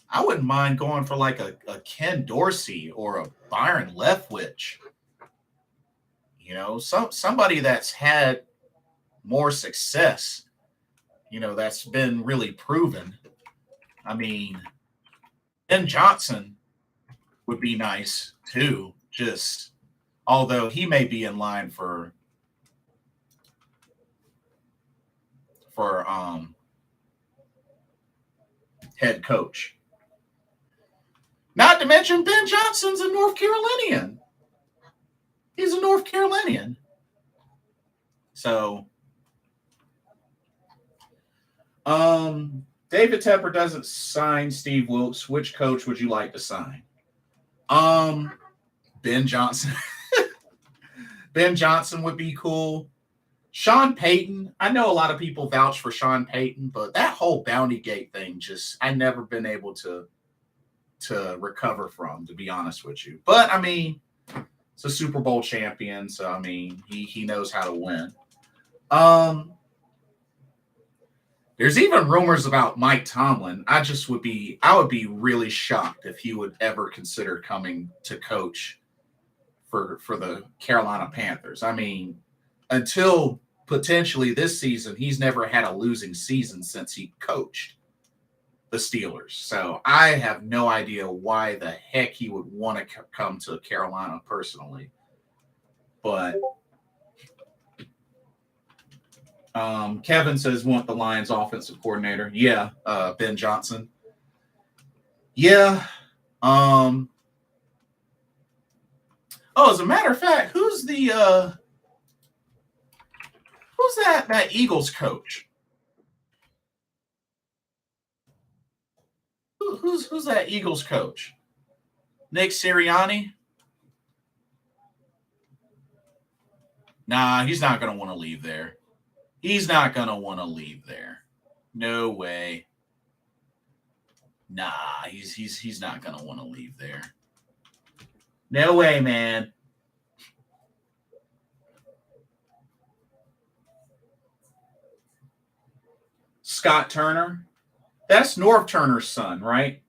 I wouldn't mind going for like a Ken Dorsey or a Byron Leftwich. Somebody that's had more success, that's been really proven. I mean, Ben Johnson would be nice too, just although he may be in line for head coach. Not to mention Ben Johnson's a North Carolinian. He's a North Carolinian. So, David Tepper doesn't sign Steve Wilkes. Which coach would you like to sign? Ben Johnson. Ben Johnson would be cool. Sean Payton. I know a lot of people vouch for Sean Payton, but that whole Bounty Gate thing I've never been able to recover from, to be honest with you. But I mean, it's a Super Bowl champion, so I mean, he knows how to win. There's even rumors about Mike Tomlin. I would be really shocked if he would ever consider coming to coach for the Carolina Panthers. I mean, until potentially this season, he's never had a losing season since he coached the Steelers. So I have no idea why the heck he would want to come to Carolina personally. But Kevin says, want the Lions offensive coordinator. Yeah, Ben Johnson. Yeah. Oh, as a matter of fact, who's that Eagles coach? Who's that Eagles coach? Nick Sirianni? Nah, he's not going to want to leave there. He's not going to want to leave there. No way. Nah, he's not going to want to leave there. No way, man. Scott Turner? That's Norv Turner's son, right?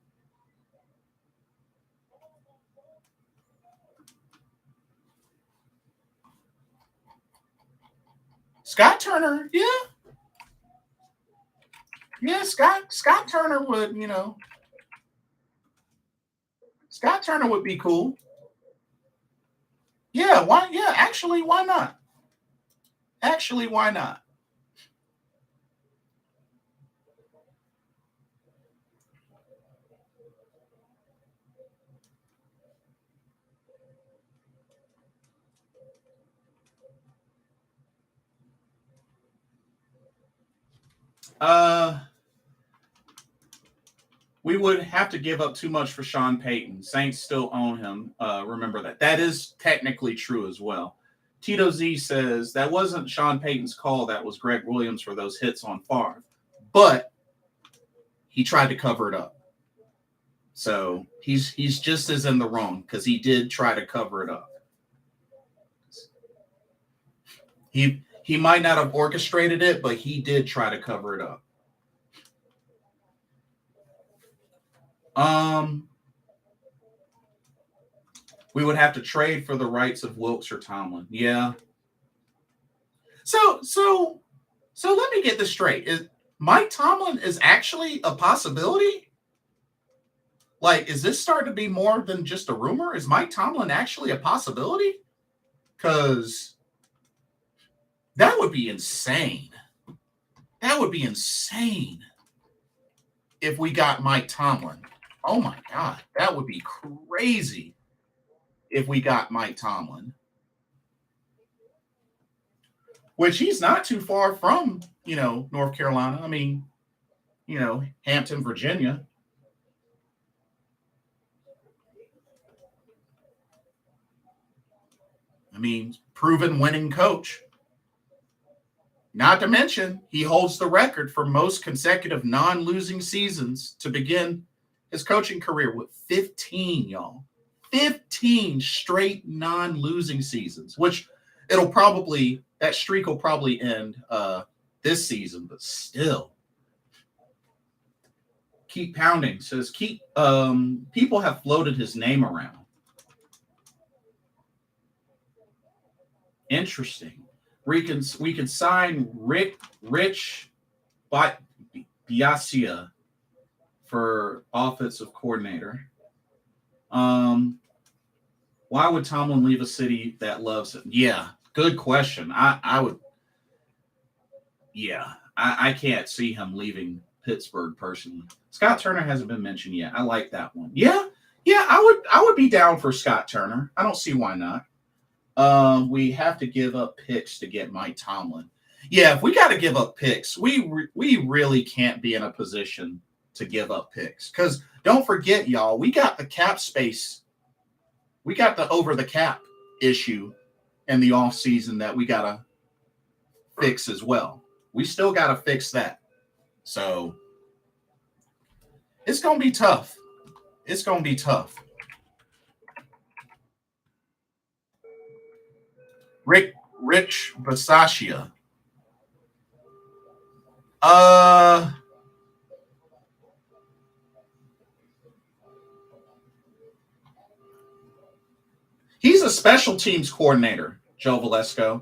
Scott Turner, yeah. Yeah, Scott Turner would, Scott Turner would be cool. Yeah, why? Yeah, actually, why not? Actually, why not? We would have to give up too much for Sean Payton. Saints still own him. Remember that. That is technically true as well. Tito Z says that wasn't Sean Payton's call. That was Greg Williams for those hits on Favre. But he tried to cover it up. So he's just as in the wrong because he did try to cover it up. He might not have orchestrated it, but he did try to cover it up. We would have to trade for the rights of Wilkes or Tomlin. Yeah. So let me get this straight. Is Mike Tomlin is actually a possibility? Like, is this starting to be more than just a rumor? Is Mike Tomlin actually a possibility? Because that would be insane. That would be insane if we got Mike Tomlin. Oh, my God. That would be crazy if we got Mike Tomlin. Which he's not too far from, North Carolina. I mean, Hampton, Virginia. I mean, proven winning coach. Not to mention, he holds the record for most consecutive non-losing seasons to begin his coaching career with 15, y'all. 15 straight non-losing seasons, which that streak will probably end this season, but still. Keep pounding. Says people have floated his name around. Interesting. We can sign Rich Biasia for offensive coordinator. Why would Tomlin leave a city that loves him? Yeah, good question. I would. Yeah, I can't see him leaving Pittsburgh personally. Scott Turner hasn't been mentioned yet. I like that one. Yeah, I would be down for Scott Turner. I don't see why not. We have to give up picks to get Mike Tomlin. Yeah, if we got to give up picks, we really can't be in a position to give up picks. Because don't forget, y'all, we got the cap space. We got the over the cap issue in the offseason that we got to fix as well. We still got to fix that. So it's going to be tough. It's going to be tough. Rich Bisaccia. He's a special teams coordinator, Joe Valesco.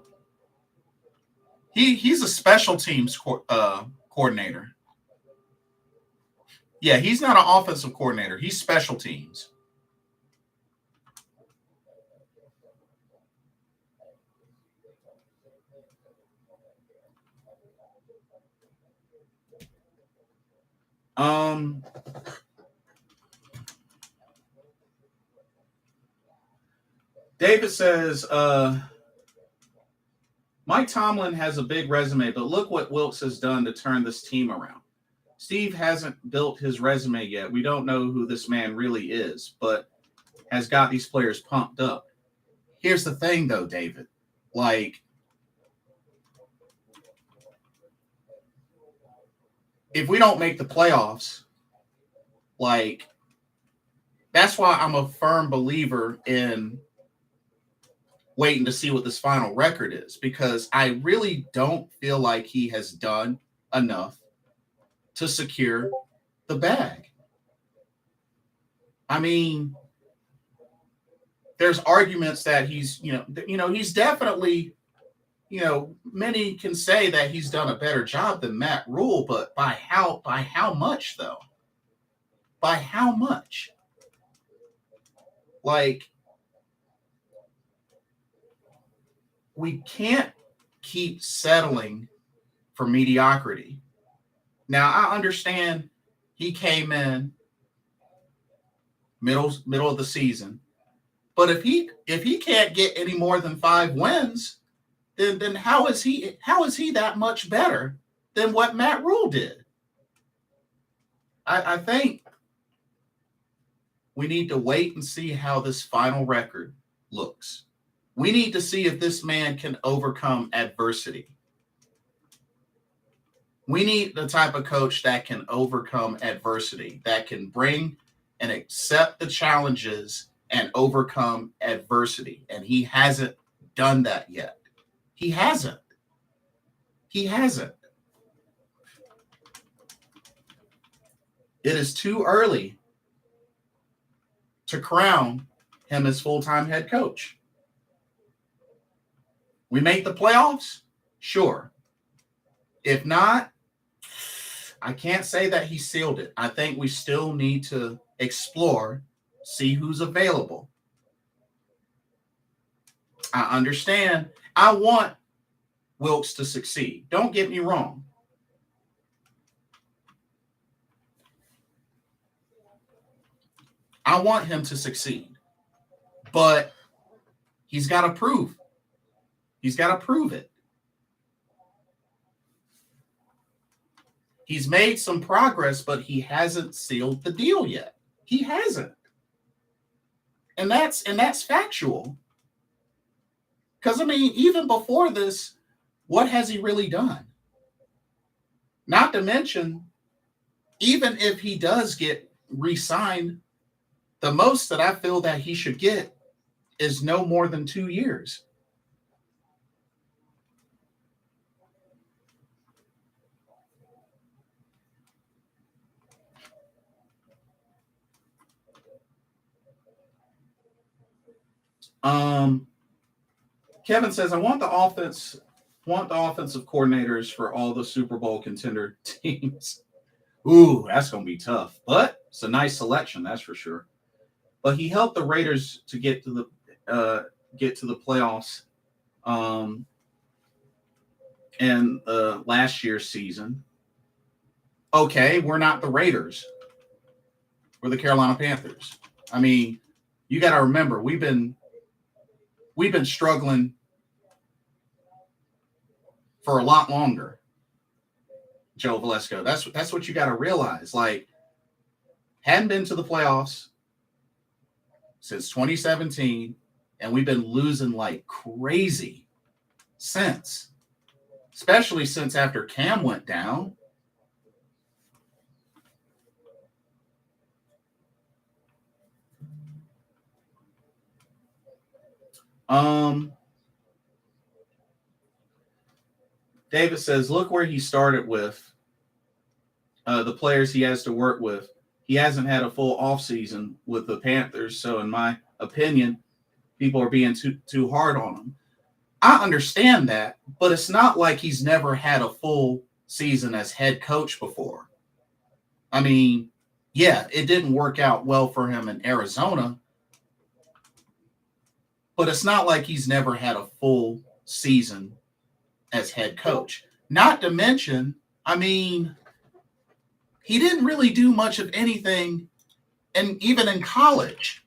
He's a special teams coordinator. Yeah, he's not an offensive coordinator. He's special teams. David says, Mike Tomlin has a big resume, but look what Wilks has done to turn this team around. Steve hasn't built his resume yet. We don't know who this man really is, but has got these players pumped up. Here's the thing, though, David. Like, if we don't make the playoffs, like, that's why I'm a firm believer in waiting to see what this final record is, because I really don't feel like he has done enough to secure the bag. I mean, there's arguments that he's, he's definitely, many can say that he's done a better job than Matt Rule, but by how much though? By how much? Like, we can't keep settling for mediocrity. Now, I understand he came in middle of the season, but if he can't get any more than 5 wins, then how is he that much better than what Matt Rule did? I think we need to wait and see how this final record looks. We need to see if this man can overcome adversity. We need the type of coach that can overcome adversity, that can bring and accept the challenges and overcome adversity. And he hasn't done that yet. He hasn't. It is too early to crown him as full-time head coach. We make the playoffs? Sure. If not, I can't say that he sealed it. I think we still need to explore, see who's available. I understand. I want Wilks to succeed. Don't get me wrong. I want him to succeed. But he's got to prove. He's got to prove it. He's made some progress, but he hasn't sealed the deal yet. He hasn't. And that's factual. Because, I mean, even before this, what has he really done? Not to mention, even if he does get re-signed, the most that I feel that he should get is no more than 2 years. Kevin says, I want the offensive coordinators for all the Super Bowl contender teams. Ooh, that's going to be tough, but it's a nice selection, that's for sure. But he helped the Raiders to get to the playoffs in last year's season. Okay, we're not the Raiders. We're the Carolina Panthers. I mean, you got to remember, we've been struggling for a lot longer. Joe Valesco. That's what you got to realize. Like, hadn't been to the playoffs since 2017, and we've been losing like crazy since, especially since after Cam went down. David says, look where he started with the players he has to work with. He hasn't had a full offseason with the Panthers, so in my opinion, people are being too hard on him. I understand that, but it's not like he's never had a full season as head coach before. I mean, yeah, it didn't work out well for him in Arizona, but it's not like he's never had a full season as head coach. Not to mention, I mean, he didn't really do much of anything, and even in college.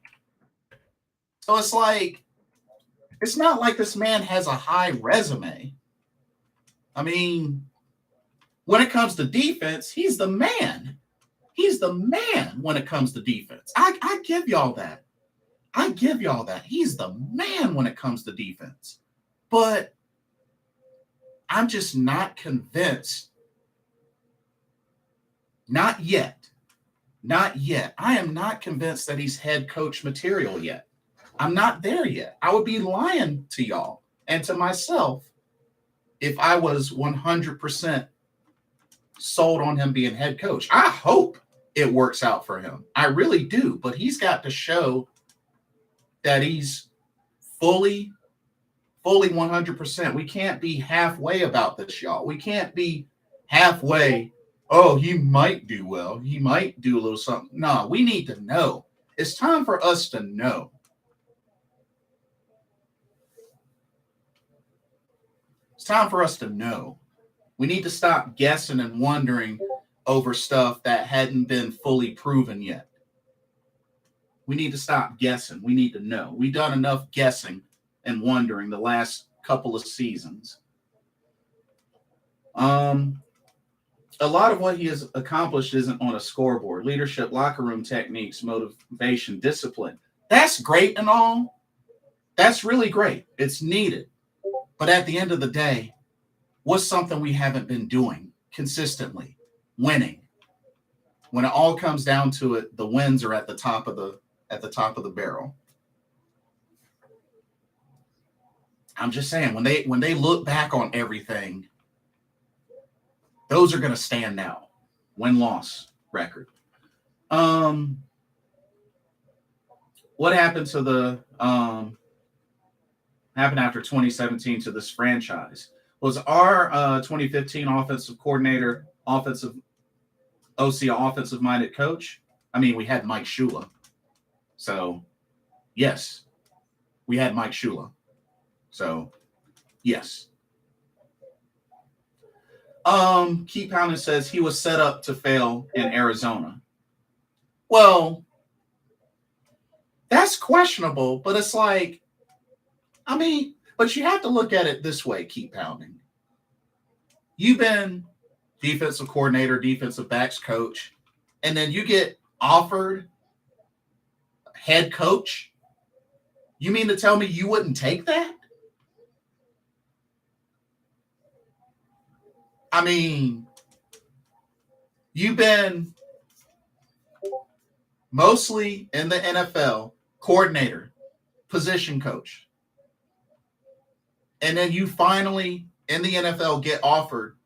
So it's like, it's not like this man has a high resume. I mean, when it comes to defense, he's the man. He's the man when it comes to defense. I give y'all that. I give y'all that. He's the man when it comes to defense. But I'm just not convinced. Not yet. Not yet. I am not convinced that he's head coach material yet. I'm not there yet. I would be lying to y'all and to myself if I was 100% sold on him being head coach. I hope it works out for him. I really do. But he's got to show that he's fully 100%. We can't be halfway about this, y'all. We can't be halfway. Oh, he might do well. He might do a little something. No, we need to know. It's time for us to know. It's time for us to know. We need to stop guessing and wondering over stuff that hadn't been fully proven yet. We need to stop guessing. We need to know. We've done enough guessing and wondering the last couple of seasons. A lot of what he has accomplished isn't on a scoreboard. Leadership, locker room techniques, motivation, discipline. That's great and all. That's really great. It's needed. But at the end of the day, what's something we haven't been doing consistently? Winning. When it all comes down to it, the wins are at the top of the barrel. I'm just saying, when they look back on everything, those are going to stand out. Win-loss record. What happened to the happened after 2017 to this franchise? Was our 2015 offensive coordinator, offensive offensive-minded coach? I mean, we had Mike Shula. So, yes, we had Mike Shula. So, yes. Keep Pounding says he was set up to fail in Arizona. Well, that's questionable, but it's like, I mean, but you have to look at it this way, Keep Pounding. You've been defensive coordinator, defensive backs coach, and then you get offered head coach. You mean to tell me you wouldn't take that? I mean, you've been mostly in the NFL coordinator, position coach. And then you finally in the NFL get offered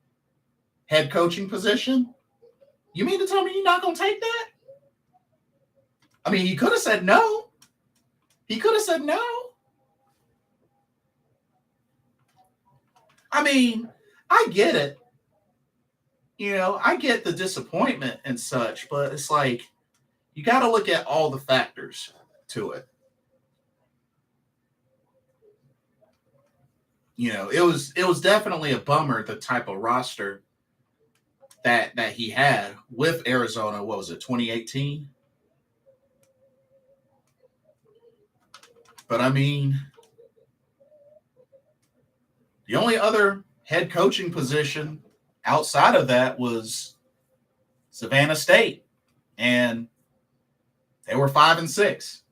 head coaching position. You mean to tell me you're not going to take that? I mean, he could have said no. He could have said no. I mean, I get it. I get the disappointment and such, but it's like you got to look at all the factors to it. It was definitely a bummer, the type of roster that he had with Arizona. What was it, 2018? But I mean, the only other head coaching position outside of that was Savannah State, and they were 5-6.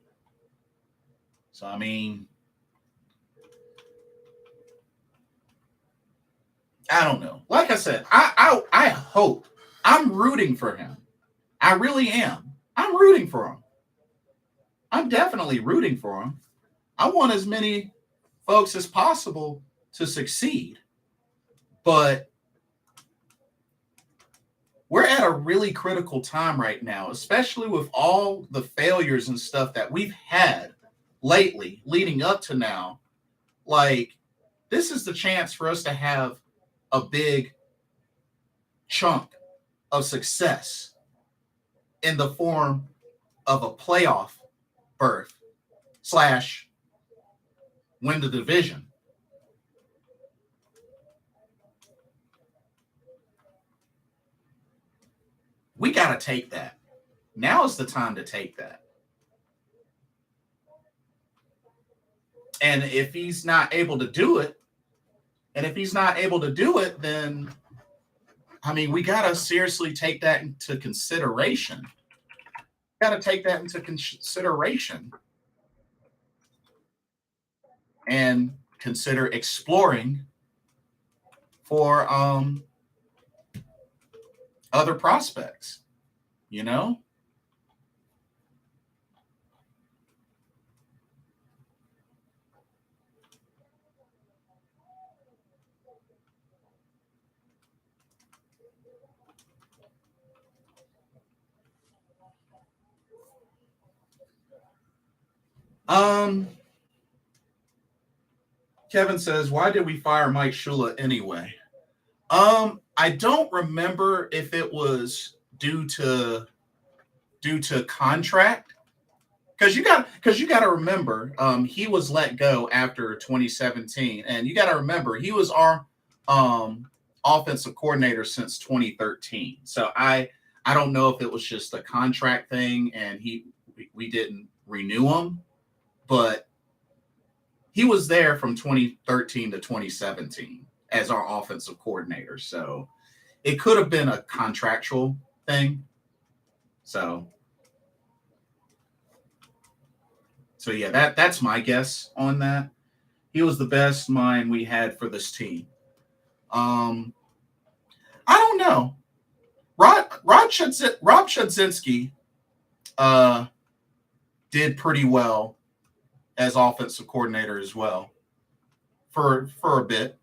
So I mean, I don't know. Like I said, I hope. I'm rooting for him. I really am. I'm rooting for him. I'm definitely rooting for him. I want as many folks as possible to succeed. But we're at a really critical time right now, especially with all the failures and stuff that we've had lately leading up to now. Like, this is the chance for us to have a big chunk of success in the form of a playoff berth / win the division. We got to take that. Now is the time to take that. And if he's not able to do it, then, I mean, we got to seriously take that into consideration. And consider exploring for other prospects, Kevin says, why did we fire Mike Shula anyway? I don't remember if it was due to contract. Because you got to remember, he was let go after 2017, and you got to remember he was our offensive coordinator since 2013. So I don't know if it was just a contract thing and we didn't renew him, but he was there from 2013 to 2017 as our offensive coordinator. So it could have been a contractual thing. So yeah, that's my guess on that. He was the best mind we had for this team. I don't know. Rob Chudzinski did pretty well as offensive coordinator as well for a bit.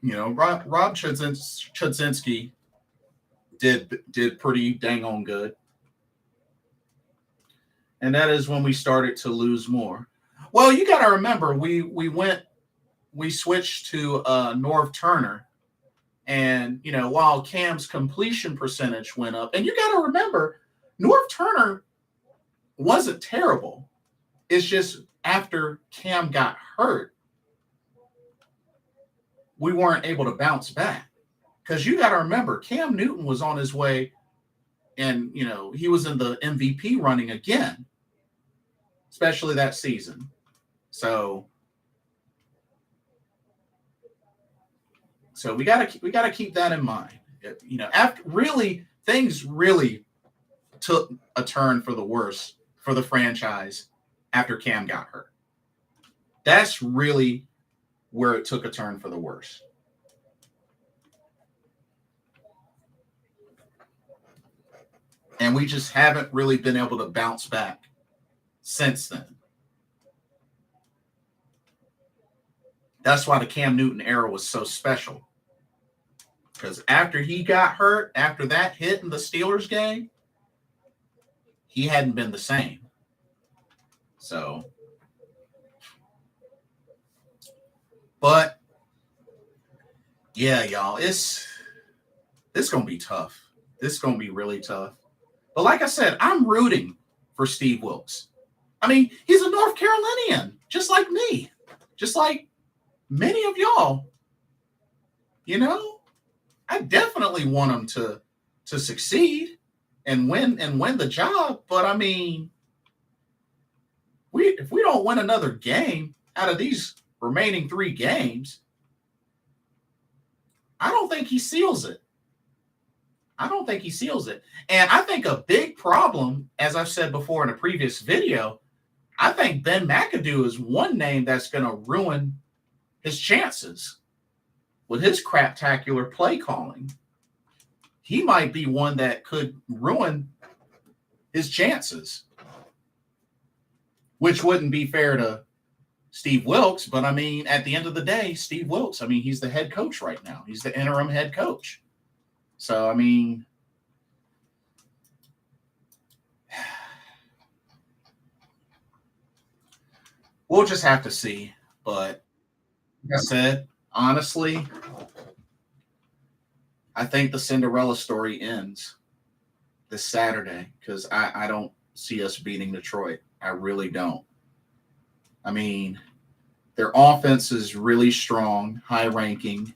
Rob Chudzinski did pretty dang on good. And that is when we started to lose more. Well, you got to remember, we switched to Norv Turner. And, while Cam's completion percentage went up, and you got to remember, Norv Turner wasn't terrible. It's just after Cam got hurt, we weren't able to bounce back. Because you got to remember, Cam Newton was on his way, and, he was in the MVP running again, especially that season. So we gotta keep that in mind. After things really took a turn for the worse for the franchise after Cam got hurt. That's really where it took a turn for the worse. And we just haven't really been able to bounce back since then. That's why the Cam Newton era was so special. Because after he got hurt, after that hit in the Steelers game, he hadn't been the same. So, but yeah, y'all, it's going to be tough. This is going to be really tough. But like I said, I'm rooting for Steve Wilkes. I mean, he's a North Carolinian, just like me, just like many of y'all. You know, I definitely want him to succeed and win the job. But I mean, if we don't win another game out of these remaining 3 games, I don't think he seals it. And I think a big problem, as I've said before in a previous video, I think Ben McAdoo is one name that's going to ruin his chances with his craptacular play calling. He might be one that could ruin his chances, which wouldn't be fair to Steve Wilkes. But, I mean, at the end of the day, Steve Wilkes, I mean, he's the head coach right now. He's the interim head coach. So, I mean, we'll just have to see. But like I said, honestly, I think the Cinderella story ends this Saturday because I don't see us beating Detroit. I really don't. I mean, their offense is really strong, high ranking.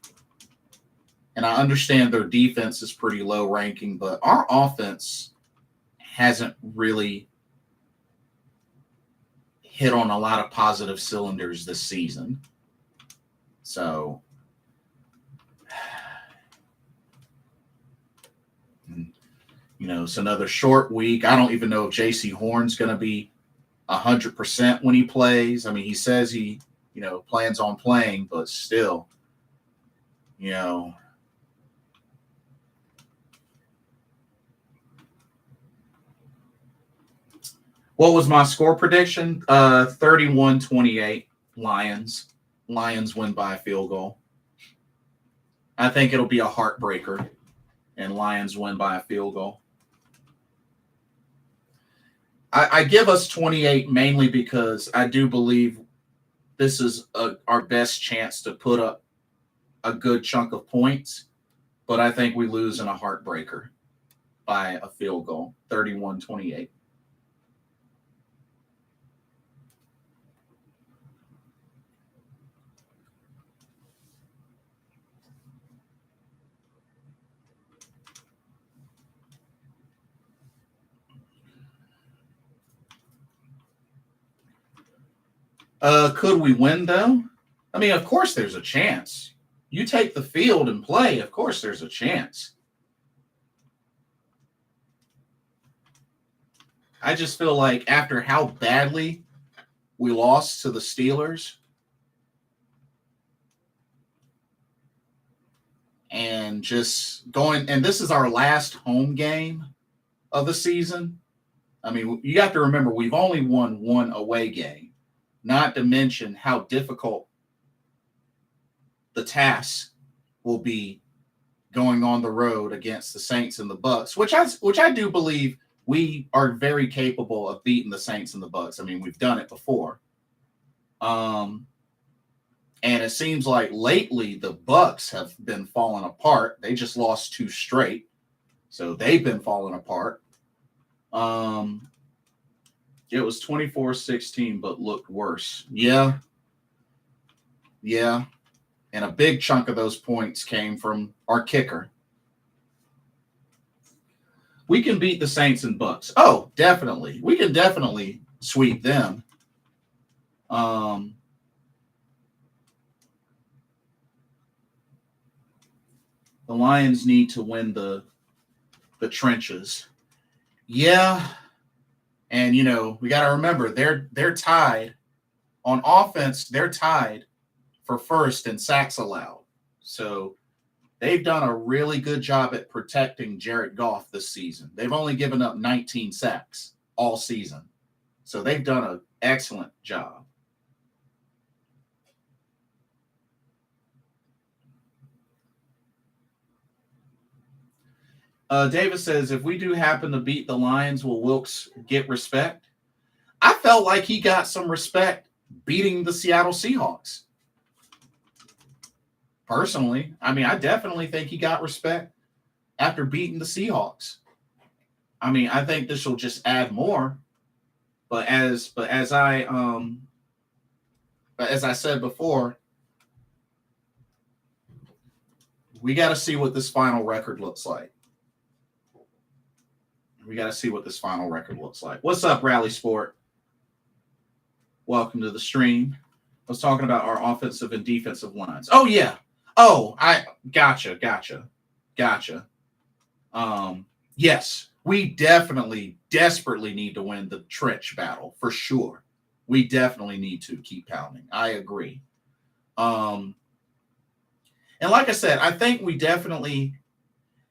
And I understand their defense is pretty low ranking, but our offense hasn't really hit on a lot of positive cylinders this season. So, you know, it's another short week. I don't even know if J.C. Horn's going to be 100% when he plays. I mean, he says he, you know, plans on playing, but still, you know. What was my score prediction? 31-28 Lions. Lions win by a field goal. I think it'll be a heartbreaker, and Lions win by a field goal. I give us 28 mainly because I do believe this is our best chance to put up a good chunk of points, but I think we lose in a heartbreaker by a field goal, 31-28. Could we win, though? I mean, of course there's a chance. You take the field and play, of course there's a chance. I just feel like after how badly we lost to the Steelers and just going, and this is our last home game of the season. I mean, you have to remember, we've only won 1 away game. Not to mention how difficult the task will be going on the road against the Saints and the Bucs, which I do believe we are very capable of beating the Saints and the Bucs. I mean, we've done it before. And it seems like lately the Bucs have been falling apart. They just lost 2 straight, so they've been falling apart. It was 24-16, but looked worse. Yeah. And a big chunk of those points came from our kicker. We can beat the Saints and Bucs. Oh, definitely. We can definitely sweep them. The Lions need to win the trenches. Yeah. And we got to remember they're tied on offense. They're tied for first in sacks allowed. So they've done a really good job at protecting Jared Goff this season. They've only given up 19 sacks all season. So they've done an excellent job. Davis says, if we do happen to beat the Lions, will Wilkes get respect? I felt like he got some respect beating the Seattle Seahawks. Personally, I mean, I definitely think he got respect after beating the Seahawks. I mean, I think this will just add more. But as I said before, we got to see what this final record looks like. What's up, Rally Sport? Welcome to the stream. I was talking about our offensive and defensive lines. Oh, yeah. Oh, I gotcha. Yes, we definitely, desperately need to win the trench battle for sure. We definitely need to keep pounding. I agree. And like I said, I think we definitely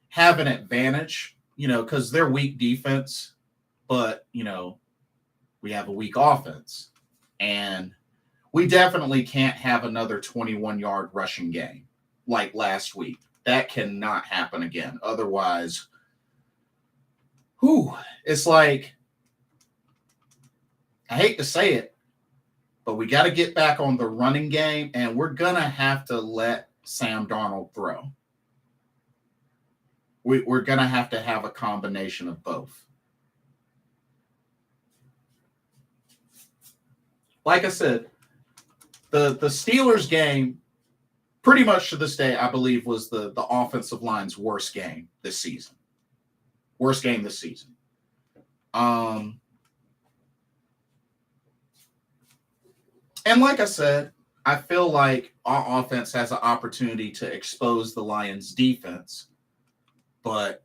have an advantage, because they're weak defense, but, we have a weak offense. And we definitely can't have another 21-yard rushing game like last week. That cannot happen again. Otherwise, it's like, I hate to say it, but we got to get back on the running game, and we're going to have to let Sam Darnold throw. We're going to have a combination of both. Like I said, the Steelers game, pretty much to this day, I believe, was the offensive line's worst game this season. And like I said, I feel like our offense has an opportunity to expose the Lions' defense. But,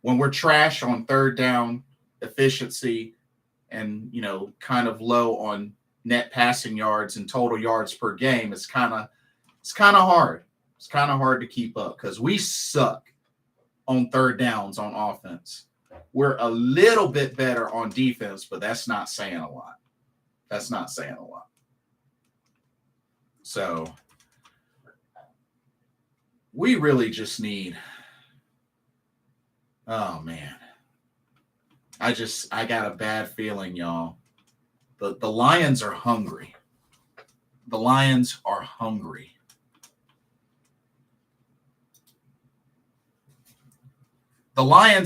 when we're trash on third down efficiency and, kind of low on net passing yards and total yards per game, it's kind of hard. It's kind of hard to keep up because we suck on third downs on offense. We're a little bit better on defense, but that's not saying a lot. So we really just need, oh man, I got a bad feeling, y'all. The Lions are hungry. The Lions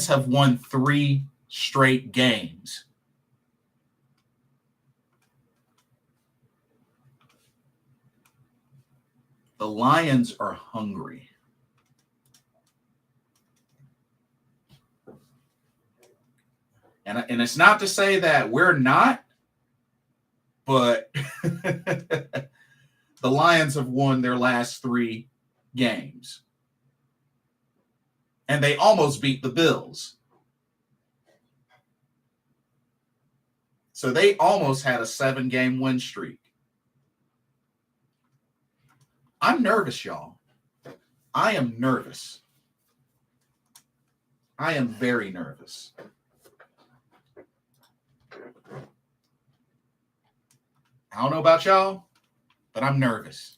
have won 3 straight games. The Lions are hungry. And it's not to say that we're not, but the Lions have won their last 3 games. And they almost beat the Bills. So they almost had a 7-game win streak. I'm nervous, y'all. I am nervous. I am very nervous. I don't know about y'all, but I'm nervous.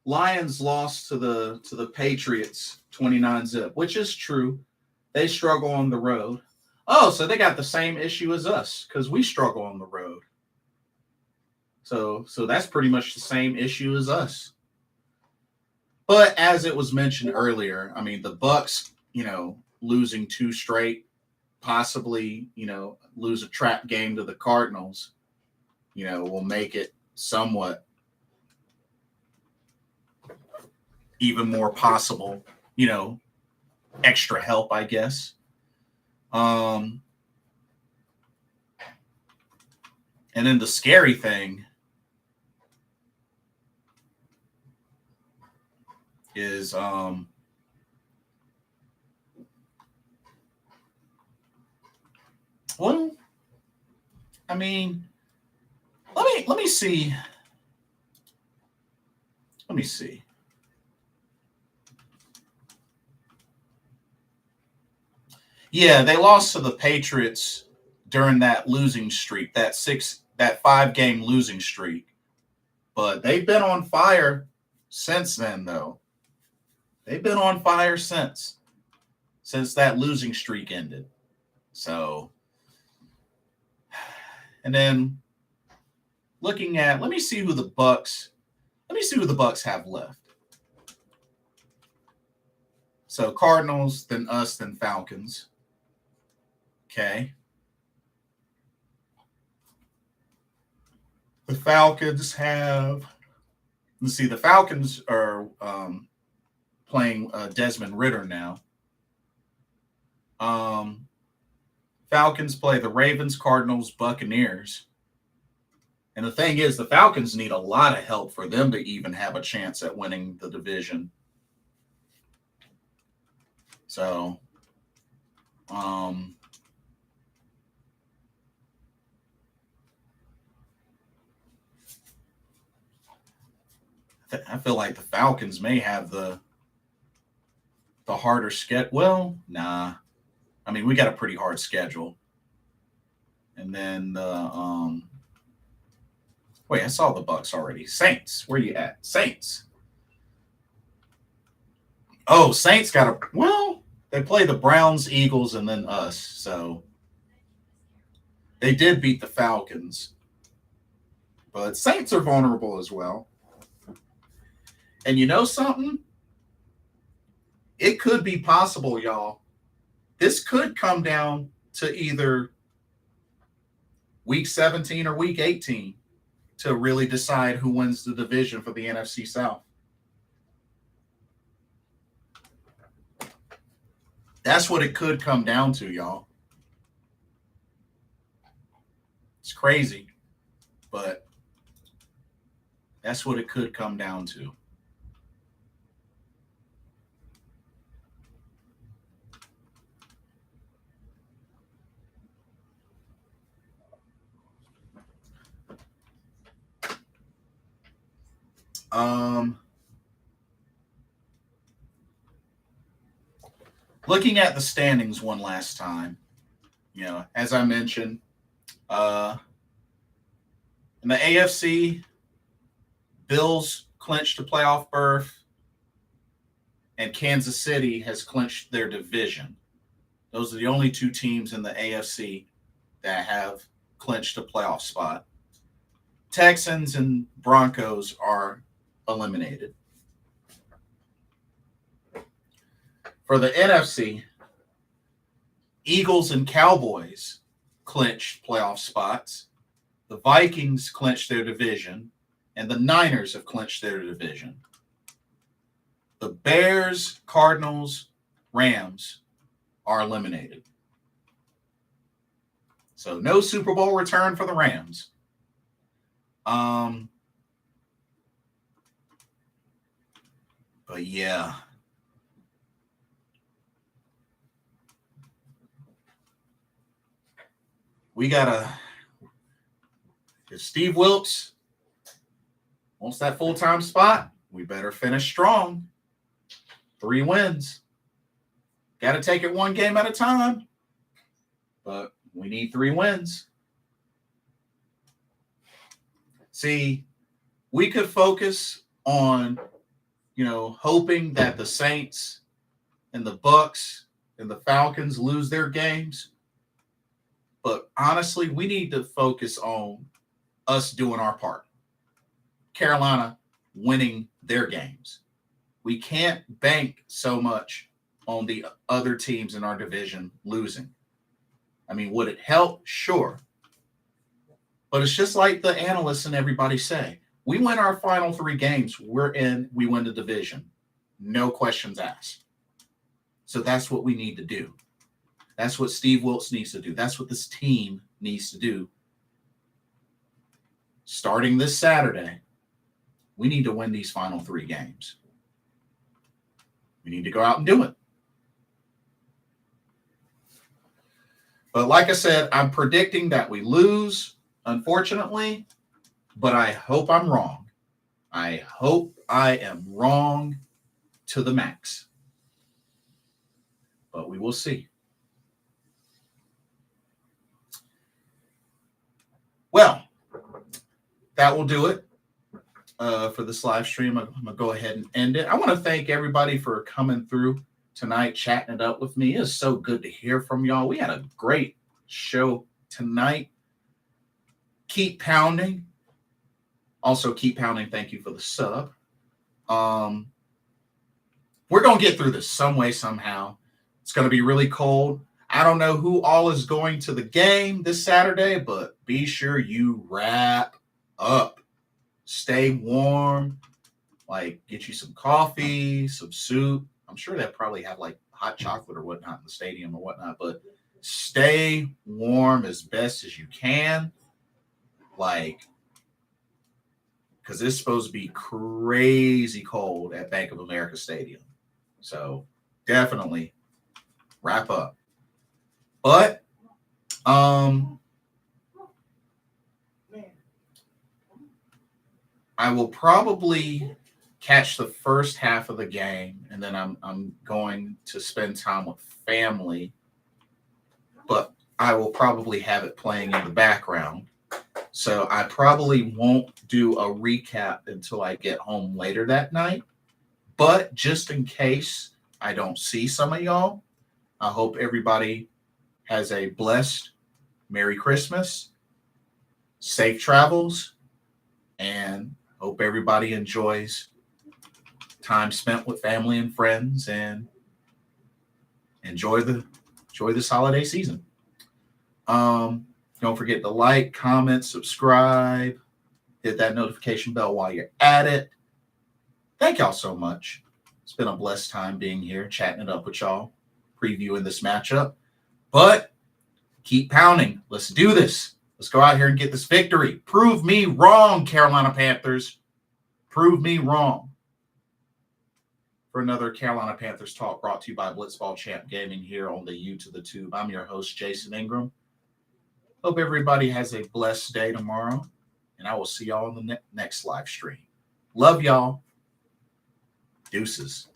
Lions lost to the Patriots 29-0, which is true. They struggle on the road. Oh, so they got the same issue as us because we struggle on the road. So that's pretty much the same issue as us. But as it was mentioned earlier, I mean, the Bucs, losing 2 straight, possibly, lose a trap game to the Cardinals, will make it somewhat even more possible, extra help, I guess. And then the scary thing is well, I mean, let me see. Let me see. Yeah, they lost to the Patriots during that losing streak, that 5-game losing streak. But they've been on fire since then, though. They've been on fire since that losing streak ended. So, and then looking at, let me see who the Bucks have left. So Cardinals, then us, then Falcons. Okay. The Falcons have, let's see, the Falcons are playing Desmond Ridder now. Falcons play the Ravens, Cardinals, Buccaneers. And the thing is, the Falcons need a lot of help for them to even have a chance at winning the division. So, I feel like the Falcons may have the harder schedule. Well, nah. I mean, we got a pretty hard schedule. And then the wait, I saw the Bucks already. Saints, where you at? Saints. Oh, Saints they play the Browns, Eagles, and then us. So they did beat the Falcons. But Saints are vulnerable as well. And you know something? It could be possible, y'all. This could come down to either week 17 or week 18 to really decide who wins the division for the NFC South. That's what it could come down to, y'all. It's crazy, but that's what it could come down to. Looking at the standings one last time, as I mentioned, in the AFC, Bills clinched a playoff berth, and Kansas City has clinched their division. Those are the only two teams in the AFC that have clinched a playoff spot. Texans and Broncos are eliminated. For the NFC, Eagles and Cowboys clinched playoff spots. The Vikings clinched their division, and the Niners have clinched their division. The Bears, Cardinals, Rams are eliminated. So no Super Bowl return for the Rams. But yeah. If Steve Wilkes wants that full-time spot, we better finish strong. 3 wins. Got to take it one game at a time. But we need 3 wins. See, we could focus on, hoping that the Saints and the Bucks and the Falcons lose their games. But honestly, we need to focus on us doing our part. Carolina winning their games. We can't bank so much on the other teams in our division losing. I mean, would it help? Sure. But it's just like the analysts and everybody say. We win our final 3 games, we're in, we win the division. No questions asked. So that's what we need to do. That's what Steve Wilkes needs to do. That's what this team needs to do. Starting this Saturday, we need to win these final 3 games. We need to go out and do it. But like I said, I'm predicting that we lose, unfortunately, but I hope I'm wrong. I hope I am wrong to the max. But we will see. Well, that will do it for this live stream. I'm going to go ahead and end it. I want to thank everybody for coming through tonight, chatting it up with me. It is so good to hear from y'all. We had a great show tonight. Keep pounding. Also, keep pounding. Thank you for the sub. We're going to get through this some way, somehow. It's going to be really cold. I don't know who all is going to the game this Saturday, but be sure you wrap up. Stay warm. Like, get you some coffee, some soup. I'm sure they probably have like hot chocolate or whatnot in the stadium or whatnot, but stay warm as best as you can. Like, because it's supposed to be crazy cold at Bank of America Stadium. So definitely wrap up. But I will probably catch the first half of the game, and then I'm going to spend time with family. But I will probably have it playing in the background. So I probably won't do a recap until I get home later that night. But just in case I don't see some of y'all, I hope everybody has a blessed Merry Christmas, safe travels, and hope everybody enjoys time spent with family and friends and enjoy this holiday season. Don't forget to like, comment, subscribe, hit that notification bell while you're at it. Thank y'all so much. It's been a blessed time being here, chatting it up with y'all, previewing this matchup. But keep pounding. Let's do this. Let's go out here and get this victory. Prove me wrong, Carolina Panthers. Prove me wrong. For another Carolina Panthers talk brought to you by Blitzball Champ Gaming here on the YouTube. I'm your host, Jason Ingram. Hope everybody has a blessed day tomorrow, and I will see y'all on the next live stream. Love y'all. Deuces.